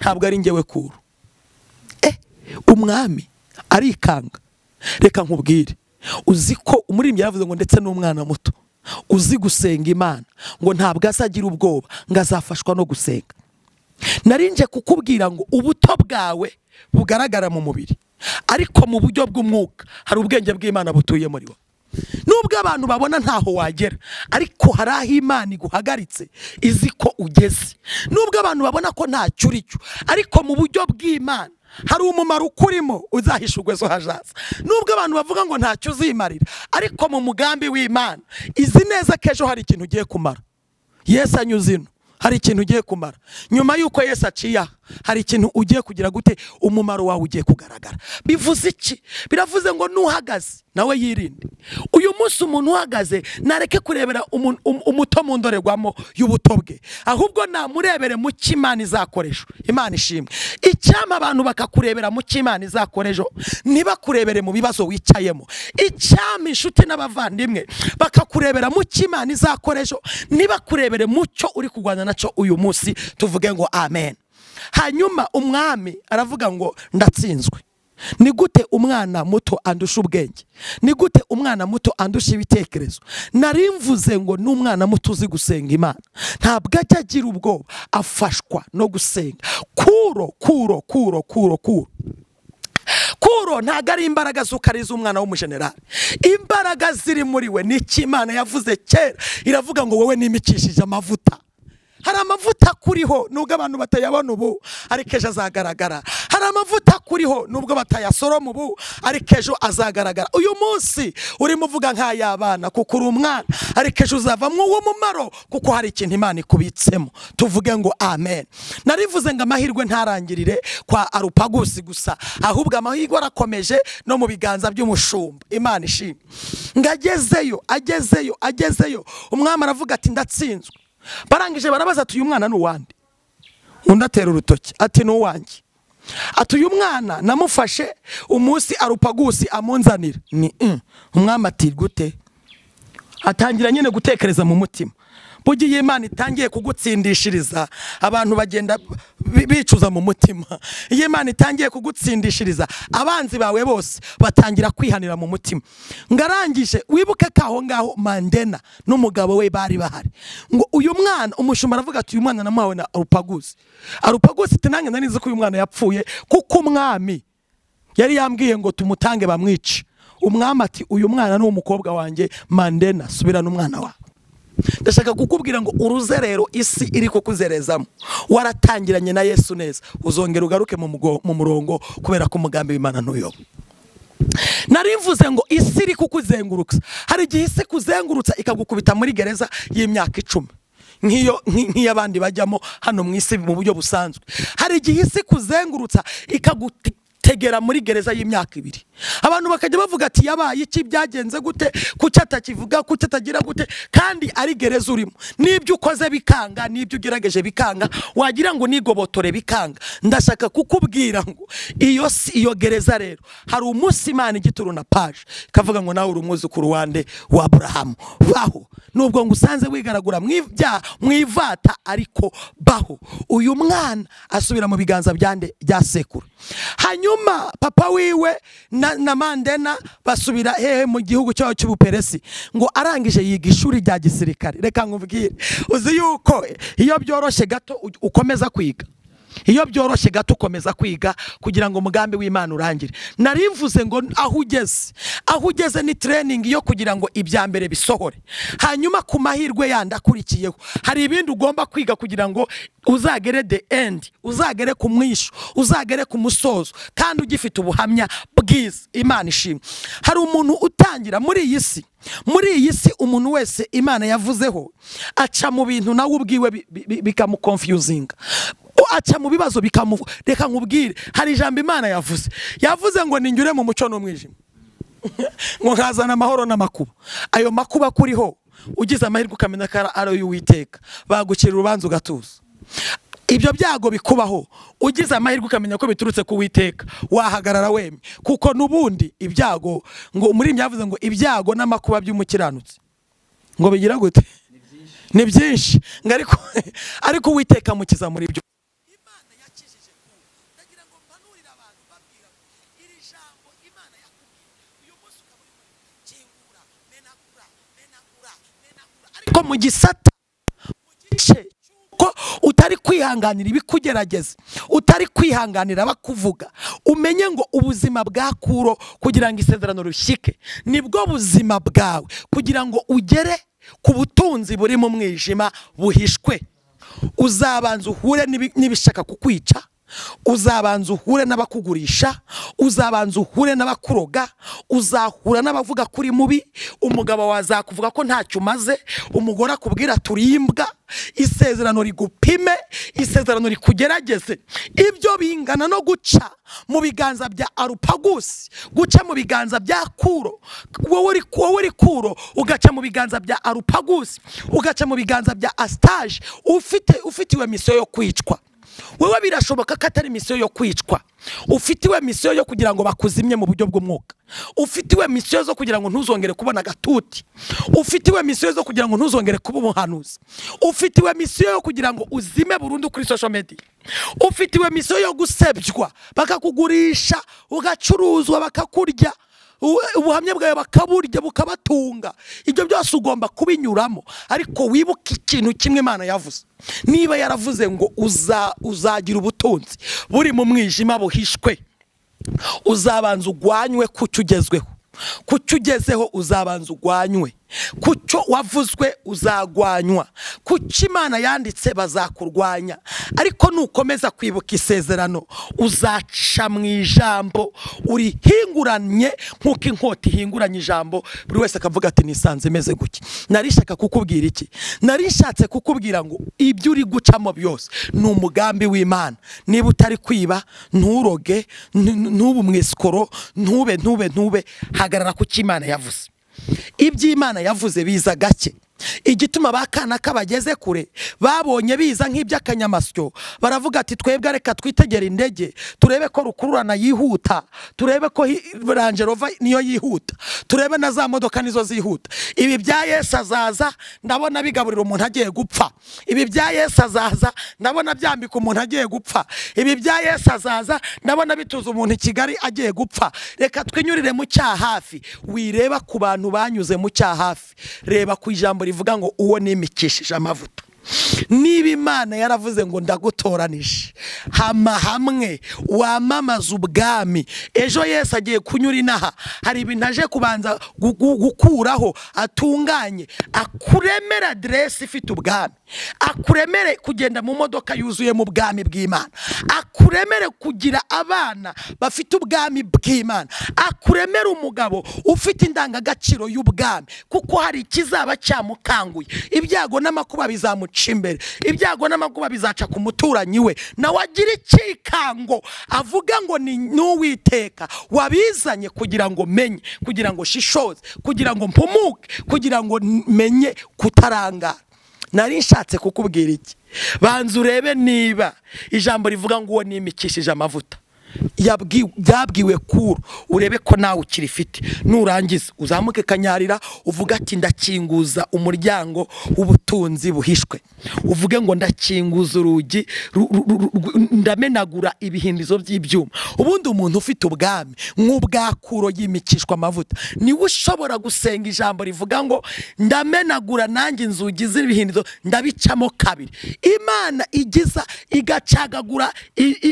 ntabwo ari ngewe Kuro. Umwami arikanga. Reka nkubwire, uzi ko umuririmbyi yaravuze ngo ndetse n'umwana muto uzi gusenga Imana ngo ntabwo azagira ubwoba, ngo azafashwa no gusenga. Narinje kukubwira ngo ubuto bwawe bugaragara mu mubiri, ariko mu buryo bw'umwuka hari ubwenge bw'Imana butuye muri wowe. Nubwo abantu babona ntaho wagera, ariko hari aho Imana iguhagaritse izi ko ugeze. Nubwo abantu babona ko ntacyo uri cyo, ariko mu buryo bw'Imana hari umumaro ukurimo uzahishurwe zo hazaza. Nubwo abantu bavuga ngo ntacyo uzimarira, ariko mu mugambi w'Imana izi neza ko ejo hari ikintu ugiye kumara. Yesu anyuze ino, hari ikintu ugiye kumara. Nyuma yuko Yesu aciye, hari ikintu ugiye kugira gute, umumaro wawe ugiye kugaragara. Bivuze iki? Biravuze ngo nuhagaze nawe yirinde. Uyu munsi umuntu uhagaze nareke kurebera umuto mu ndorerwamo y'ubuto bwe, ahubwo namurebere mu cy'Imana izakoresha. Imana ishimwe. Icyama abantu bakakurebera mu cy'Imana izakoresha, ntibakurebere mu bibazo wicayemo. Icyama inshuti n'abavandimwe bakakurebera mu cy'Imana izakoresha, ntibakurebere mu cyo uri kurwana nacyo uyu munsi. Tuvuge ngo amen. hanyuma umwami aravuga ngo ndatsinzwe. Ni gute umwana muto andusha ubwenge? Ni gute umwana muto andusha ibitekerezo? Nari mvuze ngo n'umwana muto uzi gusenga Imana ntabwo ajya agira ubwoba, afashwa no gusenga. Kuro ntago ari imbaraga z'ukariza umwana w'umujenerali. Imbaraga ziri muri we ni Imana yavuze kera, iravuga ngo wowe nimikishije amavuta. Hari amavuta kuriho nubwo abantu batayabona ubu ariko ejo azagaragara. Hari amavuta kuriho nubwo batayasoroma ubu ariko ejo azagaragara. Uyu munsi urimo uvuga nk'ay'abana kuko uri umwana, ariko ejo uzavamwo uwo mumaro kuko hari ikintu Imana ikubitsemo. Tuvuge ngo amen. Narivuze ngo amahirwe ntarangirire kwa Arupagusi gusa, ahubwo amahirwe arakomeje no mu biganza by'umushumba. Imana ishimwe. Agezeyo umwami aravuga ati ndatsinzwe. Barangije barabaza ati uyu mwana ni uwande? Undi atera urutoki ati ni uwanjye. Ati uyu mwana namufashe umunsi Arupagusi amunzanira. Umwami ati gute? Atangira nyine gutekereza mu mutima. Bugiye Imana itangiye kugutsindishiriza, abantu bagenda bicuza mu mutima. Iyo Imana itangiye kugutsindishiriza, abanzi bawe bose batangira kwihanira mu mutima. Ngarangije wibuke kaho ngaho Mandela n'umugabo we bari bahari. Ngo uyu mwana umushumba aravuga ati uyu mwana namuhawe na Arupagusi. Arupagusi ati nange nanize ko uyu mwana yapfuye kuko umwami yari yambwiye ngo tumutange bamwice. Umwami ati uyu mwana ni umukobwa wanjye Mandela, subirana umwana wawe. Ndashaka kukubwira ngo uruzerero isi iri kukuzerezamo waratangiranye na Yesu neza, uzongera ugaruke mu murongo kubera ko umugambi w'Imana ntuyoba. Narimvuze ngo isi iri kukuzengurutsa. Hari igihe isi kuzengurutsa ikagukubita muri gereza y'imyaka 10 nk'iyabandi bajyamo hano mu isi mu buryo busanzwe. Hari igihe isi kuzengurutsa ikagutegera muri gereza y'imyaka 2. Abantu bakajya bavuga ati yabaye iki, byagenze gute, kuki atakivuga, kuki atagira gute, kandi ari gereza urimo. Nibyo ukoze bikanga, nibyo ugerageje bikanga, wagira ngo nigobotore bikanga. Ndashaka kukubwira ngo iyo gereza rero hari umunsi Imana igituruna page kavuga ngo nawe uri umwuzukuru wande wa Aburahamu. Baho nubwo ngusanze wigaragura mwivata ariko baho. Uyu mwana asubira mu biganza bya sekuru. Hanyuma papa wiwe na Mandela basubira mu gihugu cyaho cy'Ubuperesi. Ngo arangije yiga ishuri rya gisirikare. Reka nkubwire, uzi yuko iyo byoroshye gato ukomeza kwiga. Iyo byoroshye gato ukomeza kwiga kugira ngo umugambi w'Imana urangire. Narimvuze ngo aho ugeze ni training yo kugira ngo ibya mbere bisohore. Hanyuma ku mahirwe yandakurikiyeho hari ibindi ugomba kwiga kugira ngo uzagere the end, uzagere ku mwisho, uzagere ku musozo kandi ugifite ubuhamya bwiza. Imana ishimwe. Hari umuntu utangira muri iyi si umuntu wese Imana yavuzeho aca mu bintu nawe ubwiwe bikamu confusing. Aca mu bibazo reka nkubwire, hari ijambo Imana yavuze ngo ninyure mu muco n'umwijima ngo nkazana amahoro n'amakuba. Ayo makuba kuriho ugize amahirwe ukamenya ko ari Uwiteka, bagucira urubanza ugatuza. Ibyo byago bikubaho ugize amahirwe ukamenya ko biturutse ku Uwiteka, wahagarara wemye kuko nubundi ibyago ngo muri yavuze ngo ibyago n'amakuba by'umukiranutsi ngo bigira gute? Ni byinshi. Ariko Uwiteka mukiza muri byo. Ko mu gisata mu gice ko utari kwihanganira ibikugerageza, utari kwihanganira bakuvuga, umenye ngo ubuzima bwa Kuro kugira ngo isezerano rushyike nibwo buzima bwawe kugira ngo ugere ku butunzi buri mu mwijima buhishwe. Uzabanza uhure n'ibishaka kukwica, uzabanza uhure n'abakugurisha, uzabanza uhure n'abakuroga, uzahura n'abavuga kuri mubi, umugabo wazakuvuga ko ntacyo umaze, umugore akubwira turimbwa. Isezerano rigupime, isezerano rikugerageze. Ibyo bingana no guca mu biganza bya Arupagusi, guca mu biganza bya Kuro. Wowe uri Kuro ugaca mu biganza bya Arupagusi, ugaca mu biganza bya Asabye ufitiwe misiyo yo kwicwa. wewe birashoboka ko atari misiyo yo kwicwa, ufitiwe misiyo yo kugira ngo bakuzimye mu buryo bw'umwuka, ufitiwe misiyo zo kugira ngo ntuzongere kubona agatuti, ufitiwe misiyo zo kugira ngo ntuzongere kuba umuhanuzi, ufitiwe misiyo yo kugira ngo uzime burundu kuri social media, ufitiwe misiyo yo gusebywa bakakugurisha ugacuruzwa bakakurya, ubuhamya bwawe bakaburya bukabatunga. Ibyo byose ugomba kubinyuramo, ariko wibuke ikintu kimwe Imana yavuze. Niba yaravuze ngo uzagira ubutunzi buri mu mwijima buhishwe, uzabanza ugwanywe kucyo ugezweho, kucyo ugezeho uzabanza ugwanywe, kucyo wavuzwe uzagwanywa, kucyo Imana yanditse bazakurwanya. Ariko nukomeza kwibuka isezerano uzaca mu ijambo urihinguranye nk'uko inkota ihinguranye ijambo, buri wese akavuga ati nisanze meze gutya. Narishaka kukubwira iki? Narishatse kukubwira ngo ibyo uri gucamo byose ni umugambi w'Imana. Niba utari kwiba, nturoge, ntube umwisikoro, ntube, hagarara ku cy'Imana yavuze. Iby'Imana yavuze biza gake. Igituma bakana kabageze kure babonye biza nk'iby'akanyamasyo, baravuga ati twebwe reka twitegera indege turebe ko rukururana yihuta, turebe ko Range Rover niyo yihuta, turebe na za modoka nizo zihuta. Ibi bya Yesu azaza ndabona bigaburira umuntu agiye gupfa, ibi bya Yesu azaza ndabona byambika umuntu agiye gupfa, ibi bya Yesu azaza ndabona bituza umuntu i Kigali agiye gupfa. Reka twinyurire mu cyahafi. Wireba ku bantu banyuze mu cyahafi, reba ku ijambo rivuga ngo uwo nimikishije amavuta. Niba Imana yaravuze ngo ndagutoranije, hamwe wamamaza ubwami. Ejo Yesu agiye kunyura inaha, hari ibintu aje kubanza gukuraho atunganye, akuremera adresse ifite ubwami, akuremere kugenda mu modoka yuzuye mu bwami bw'Imana, akuremere kugira abana bafite ubwami bw'Imana, akuremere umugabo ufite indangagaciro y'ubwami, kuko hari ikizaba cyamukanguye. Ibyago n'amakuba bizamuca imbere, ibyago n'amakuba bizaca ku muturanyi we, nawe agira ikikango avuga ngo ni n'Uwiteka wabizanye kugira ngo menye, kugira ngo shishoze, kugira ngo mpumuke, kugira ngo menye kutarangara. Nari nshatse kukubwira iki? Banza urebe niba ijambo rivuga ngo uwo nimikishije amavuta byabwiwe kuru, urebe ko nawe ukirifite. Nurangiza uzamuke kanyarira uvuga ati ndakinguza umuryango w'ubutunzi buhishwe, uvuge ngo ndakinguza urugi, ndamenagura ibihindizo by'ibyuma. Ubundi umuntu ufite ubwami nk'ubwakuro yimikishwa amavuta niwe ushobora gusenga ijambo rivuga ngo ndamenagura nanjye inzugi z'ibihindizo ndabicamo kabiri. Imana igiza igacagagura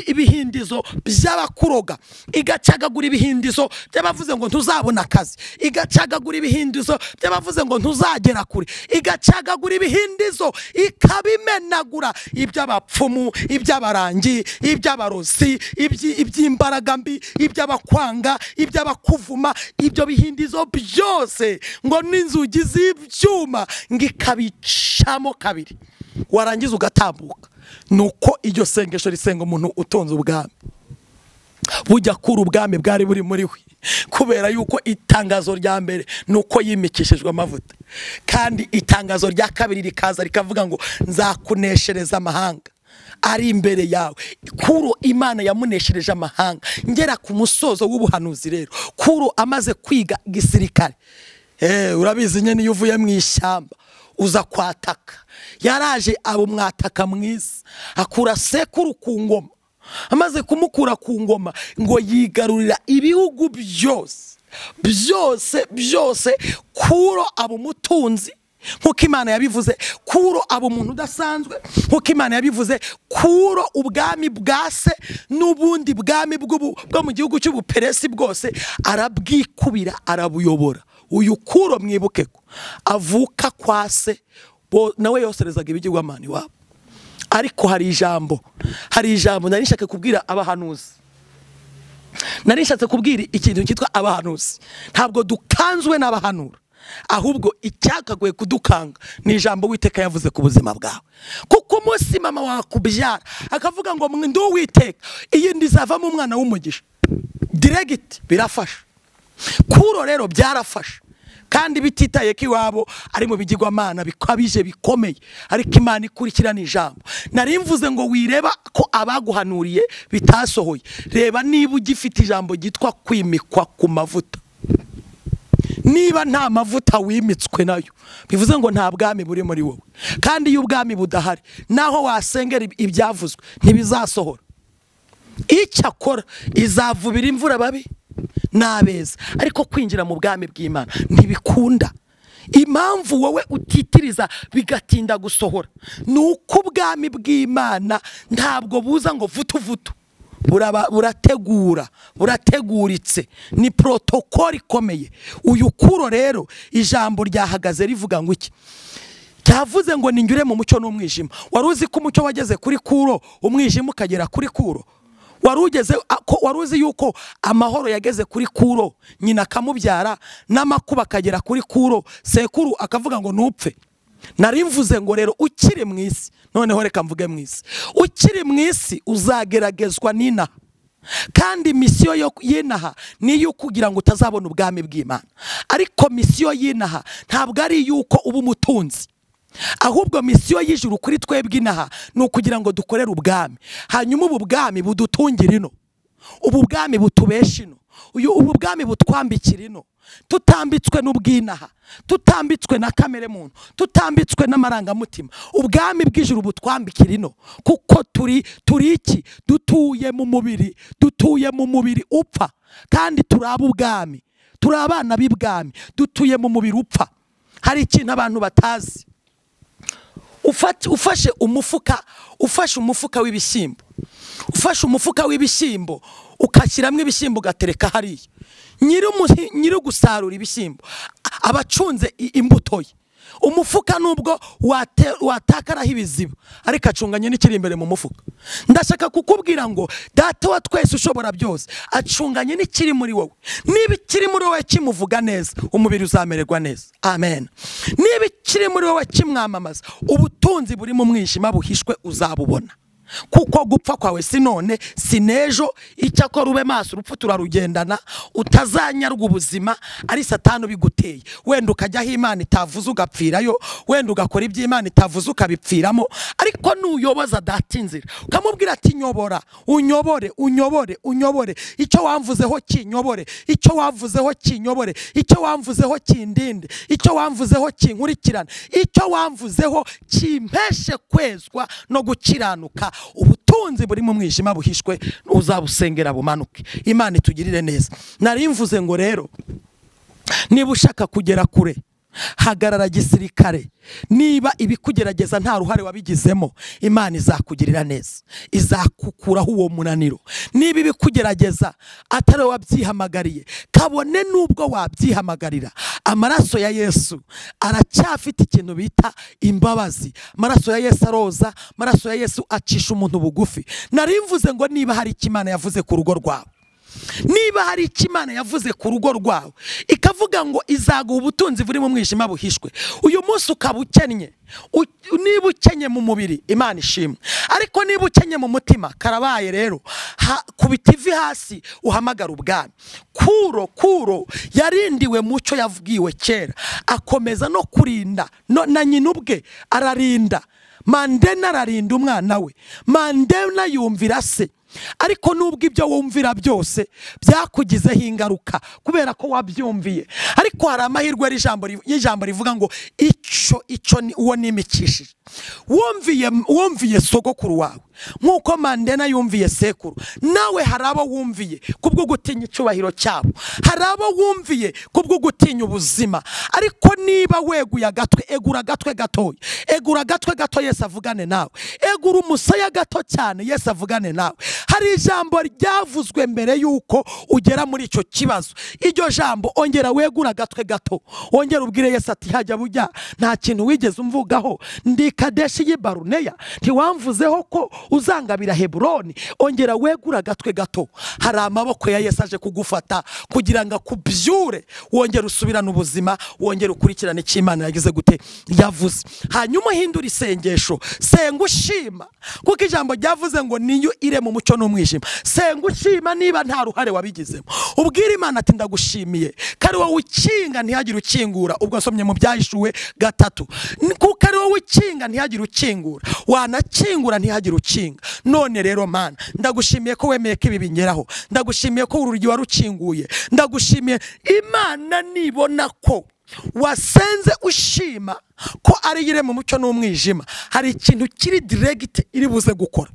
ibihindizo by'abakuroga, igacagagura ibihindizo by'abavuze ngo ntuzabona akazi, igacagagura ibihindizo by'abavuze ngo ntuzagera kure, igacagagura ibihindizo ikabimenagura, iby'abapfumu, iby'abarangi, iby'abarozi, iby'imbaraga mbi, iby'abakwanga, iby'abakuvuma. Ibyo bihindizo byose ngo n'inzugi z'ibyuma ngikabicamo kabiri, warangiza ugatambuka. Nuko iryo sengesho risenga umuntu utonze ubwami. Bujya kuri ubwami bwari buri muri we, kubera yuko itangazo rya mbere nuko yimikishijwe amavuta, kandi itangazo rya kabiri rikaza rikavuga ngo nzakuneshereza amahanga ari imbere yawe. Kuro Imana yamuneshereje amahanga. Ngera ku musozo w'ubuhanuzi rero, kuro amaze kwiga gisirikare, urabizi nyene iyo uvuye mu ishyamba uza kwataka, yaraje abo mwataka mwiza, akura sekuru ku ngoma. Amaze kumukura ku ngoma ngo yigarurira ibihugu byose, kuro abo mutunzi nkuko Imana yabivuze, kuro abo umuntu udasanzwe nkuko Imana yabivuze, kuro ubwami bwase n'ubundi bwami bwo mu gihugu cy'Ubuperesi bwose arabwikubira, arabuyobora. Uyu kuro mwibuke ko avuka kwase, nawe yoserezaga ibigirwamana iwabo. Ariko hari ijambo nari nshaka kubwira abahanuzi, nari nshatse kubwira ikintu cyitwa abahanuzi. Ntabwo dukanzwe n'abahanura, ahubwo icyakagoye kudukanga ni ijambo Uwiteka yavuze ku buzima bwawe. Kuko umunsi mama wakubyara akavuga ngo ndi Uwiteka, iyi ndizavamo umwana w'umugisha, direct birafasha. Kuro rero byarafasha, kandi bititaye ko iwabo ari mu bigirwamana bikabije bikomeye, ariko Imana ikurikirana ijambo. Nari mvuze ngo wireba ko abaguhanuriye bitasohoye, reba niba ugifite ijambo gitwa kwimikwa ku mavuta. Niba nta mavuta wimitswe nayo, bivuze ngo nta bwami buri muri wowe, kandi iyo ubwami budahari naho wasengera ibyavuzwe ntibizasohora. Icyakora izavubira imvura babi n'abeza, ariko kwinjira mu bwami bw'Imana ntibikunda. Impamvu wowe utitiriza bigatinda gusohora nuko ubwami bw'Imana ntabwo buza ngo vutu burateguritse, ni protokoli ikomeye. Uyu kuro rero ijambo ryahagaze rivuga ngo iki? Cyavuze ngo ninjure mu mucyo n'umwijima. Wari uzi ko umucyo wageze kuri kuro, umwijima ukagera kuri kuro? Wari uzi yuko amahoro yageze kuri kuro, nyina akamubyara, n'amakuba akagera kuri kuro, sekuru akavuga ngo nupfe? Nari mvuze ngo rero ukiri mu isi, noneho reka mvuge mu isi, ukiri mu isi uzageragezwa n'inaha, kandi misiyo y'inaha niyo kugira ngo utazabona ubwami bw'Imana. Ariko misiyo y'inaha ntabwo ari yuko uba umutunzi, ahubwo misiyo y'ijuru kuri twebwe inaha ni ukugira ngo dukorere ubwami, hanyuma ubu bwami budutungira ino, ubu bwami butubesha ino, ubu bwami butwambikira ino, tutambitswe n'ubwinaha, tutambitswe na kamere muntu, tutambitswe n'amarangamutima. Ubwami bw'ijuru butwambikira ino, kuko turi iki? Dutuye mu mubiri upfa, kandi turaba ubwami, turi abana b'ibwami, dutuye mu mubiri upfa. Hari ikintu abantu batazi. Ufashe umufuka w'ibishyimbo, ukashyiramo ibishyimbo ugatereka hariya, nyiri gusarura ibishyimbo abacunze imbuto ye. Umufuka nubwo watakaraho ibiziba, ariko acunganye n'ikiri imbere mu mufuka. Ndashaka kukubwira ngo Data wa twese ushobora byose acunganye n'ikiri muri wowe. Niba ikiri muri wowe kimuvuga neza, umubiri uzamererwa neza. Amen. Niba ikiri muri wowe kimwamamaza, ubutunzi buri mu mwijima buhishwe uzabubona. Kuko gupfa kwawe si none si nejo, icyakora ube maso, urupfu turarugendana, utazanyarwa ubuzima ari Satani biguteye. Wenda ukajyaho Imana itavuze ugapfirayo, wenda ugakora iby'Imana itavuze ukabipfiramo, ariko nuyoboza Data inzira ukamubwira ati nyobora, unyobore, icyo wamvuzeho kinyobore, icyo wavuzeho kinyobore, icyo wamvuzeho kindinde, icyo wamvuzeho kinkurikirana, icyo wamvuzeho kimpeshe kwezwa no gukiranuka. Ubutunzi buri mu mwijima buhishwe uzabusengera bumanuke. Imana itugirire neza. Nari mvuze ngo rero niba ushaka kugera kure, hagarara gisirikare. Niba ibikugerageza nta ruhare wabigizemo, Imana izakugirira neza, izakukuraho uwo munaniro. Niba ibikugerageza atari wabyihamagariye, kabone nubwo wabyihamagarira, amaraso ya Yesu aracyafite ikintu bita imbabazi. Amaraso ya Yesu aroza, amaraso ya Yesu acisha umuntu bugufi. Nari mvuze ngo niba hari Imana yavuze ku rugo rwawe, niba hari Imana yavuze ku rugo rwawe ikavuga ngo izaguha ubutunzi buri mu mwijima buhishwe, uyu munsi ukaba ukennye, niba ukenye mu mubiri Imana ishimwe, ariko niba ukenye mu mutima karabaye rero, kubita ivi hasi uhamagara ubwami. Kuro yarindiwe mucyo yabwiwe kera, akomeza no kurinda, na nyina ubwe ararinda. Mandena ararinda umwana we, Mandena yumvira se, ariko nubwo ibyo wumvira byose byakugizeho ingaruka kubera ko wabyumviye, ariko hari amahirwe y'ijambo rivuga ngo icyo ni uwo nimikishije. Wumviye sogokuru wawe nkuko Mandela yumviye sekuru, nawe hari abo wumviye kubwo gutinya icyubahiro cyabo, hari abo wumviye kubwo gutinya ubuzima. Ariko niba weguye agatwe, egura agatwe gatoya, egura agatwe gato Yesu avugane nawe, egura umusaya gato cyane Yesu avugane nawe. Hari ijambo ryavuzwe mbere yuko ugera muri icyo kibazo. Iryo jambo ongera wegura agatwe gato, ongera ubwire Yesu ati hajya bujya nta kintu wigeze umvugaho, ndi Kadeshi y'i Baruneya ntiwamvuzeho ko uzangabira Heburoni, ongera wegura agatwe gato. Hari amaboko ya Yesu aje kugufata kugira ngo akubyure, wongere usubirane ubuzima, wongere ukurikirane icyo Imana yagize gute yavuze. Hanyuma uhindura isengesho, senga ushima, kuko ijambo ryavuze ngo niyo ire mu mucyo n'umwijima. Senga ushima niba nta ruhare wabigizemo, ubwira Imana ati ndagushimiye kari wowe ukinga ntihagire ukingura. Ubwo nsomye mu Byahishuwe 3, kuko ari wowe ukinga ntihagire ukingura, wanakingura ntihagire ukinga. None rero Mana, ndagushimiye ko wemeye ko ibi bingeraho, ndagushimiye ko urugi warukinguye, ndagushimiye Imana nibona ko wasenze ushima ko ari yire mu mucyo n'umwijima, hari ikintu kiri direct iri buze gukora.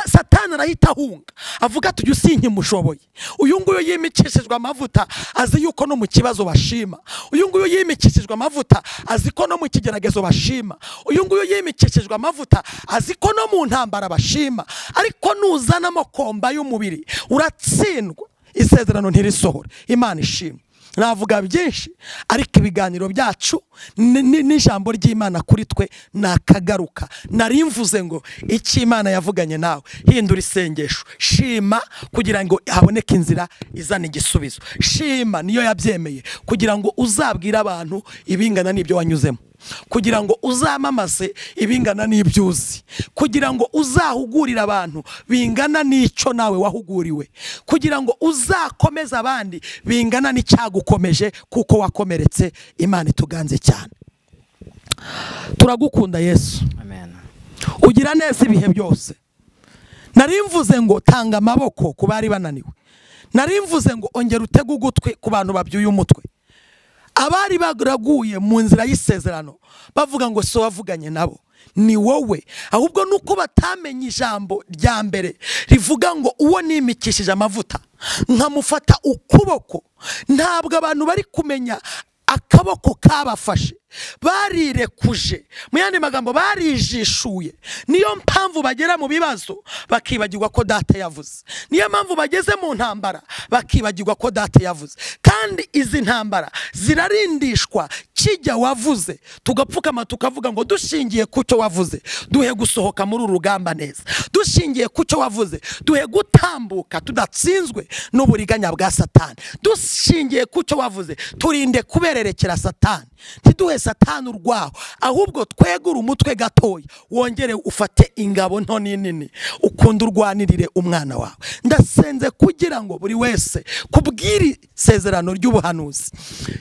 Satani arahita ahunga avuga ati usinye mushoboye. Uyu nguyu yimikishijwe amavuta azi yuko no mu kibazo bashima. Uyu nguyu yimikishijwe amavuta azi ko no mu kigeragezo bashima. Uyu nguyu yimikishijwe amavuta azi ko no mu ntambara bashima. Ariko nuzana amakomba y'umubiri uratsindwa, isezerano ntirisohore. Imana ishimwe. Navuga byinshi, ariko ibiganiro byacu n'ijambo ry'Imana kuri twe nakagaruka. Nari mvuze ngo icyo Imana yavuganye nawe, hindura isengesho, shima kugira ngo haboneke inzira izana igisubizo. Shima niyo yabyemeye kugira ngo uzabwire abantu ibingana n'ibyo wanyuzemo, kugira ngo uzamamaze ibingana n'ibyuzi, kugira ngo uzahugurira abantu bingana n'icyo nawe wahuguriwe, kugira ngo uzakomeze abandi bingana n'icyagukomeje kuko wakomeretse. Imana ituganze cyane. Turagukunda Yesu, Amen. Ugira neza ibihe byose. Nari mvuze ngo tanga amaboko ku bari bananiwe, nari mvuze ngo ongera utege ugutwi ku bantu babyuye umutwe, abari bagaraguye mu nzira y'isezerano bavuga ngo so wavuganye nabo. Ni wowe, ahubwo nuko batamenye ijambo rya mbere rivuga ngo uwo nimikishije amavuta nkamufata ukuboko. Ntabwo abantu bari kumenya akaboko kabafashe, barirekuje, mu yandi magambo barijishuye. Niyo mpamvu bagera mu bibazo bakibagirwa ko data yavuze, niyo mpamvu bageze mu ntambara bakibagirwa ko data yavuze. Kandi izi ntambara zirarindishwa kijya wavuze, tugapfukama tukavuga ngo dushingiye kucyo wavuze duhe gusohoka muri urugamba neza, dushingiye kucyo wavuze duhe gutambuka tudatsinzwe n'uburiganya bwa Satani, dushingiye kucyo wavuze turinde kubererekera Satani, ntiduhe Satani urwaho, ahubwo twegura umutwe gatoya, wongere ufate ingabo nto nini, ukunda urwanirire umwana wawe. Ndasenze kugira ngo buri wese kubwiri sezerano ry'ubuhanuzi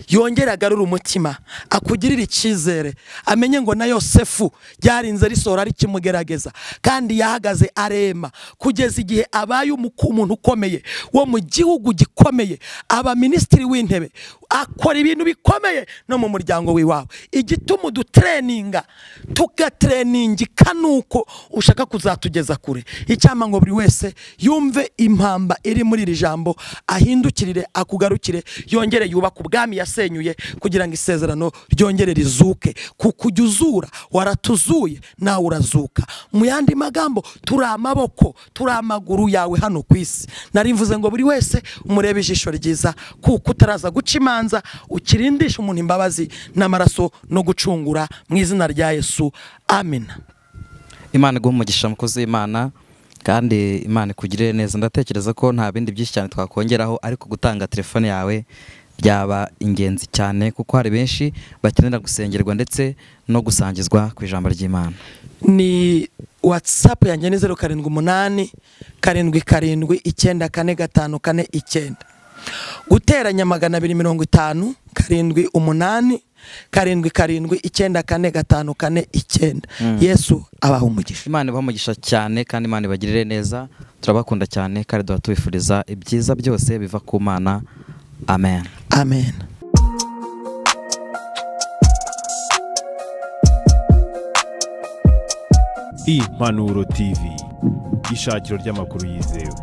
yongere agarura umutima, akugirira icyizere, amenye ngo na Yosefu ryarinze risohora rikimugerageza kandi yahagaze arema kugeza igihe abaye umuntu ukomeye wo mu gihugu gikomeye, aba minisitiri w'intebe, akora ibintu bikomeye no mu muryango w'iwawe. Igituma dutreninga tugatreningika nuko ushaka kuzatugeza kure. Icyama ngo buri wese yumve impamba iri muri iri jambo, ahindukirire akugarukire, yongere yubaka ubwami yasenyuye kugira ngo isezerano ryongere rizuke. Kukujya uzura waratuzuye, nawe urazuka. Mu yandi magambo, turi amaboko, turi amaguru yawe hano ku isi. Nari mvuze ngo buri wese umurebe ijisho ryiza, kuko utaraza guca imanza, ukirindisha umuntu imbabazi n'amaraso no gucungura, mu izina rya Yesu, amina. Imana iguhe umugisha mukozi w'Imana, kandi Imana ikugirire neza. Ndatekereza ko nta bindi byinshi cyane twakongeraho, ariko gutanga telefone yawe byaba ingenzi cyane, kuko hari benshi bakenera gusengerwa ndetse no gusangizwa ku ijambo ry'Imana. Ni WhatsApp yanjye ni 078 779 9449, guteranya 250 78 779 9449. Yesu abaha umugisha. Imana ibaha umugisha cyane, kandi Imana ibagirire neza. Turabakunda cyane, kandi duhatubifuriza ibyiza byose biva ku Mana. Amen. Amen. Impanuro TV, ishakiro ry'amakuru yizewe.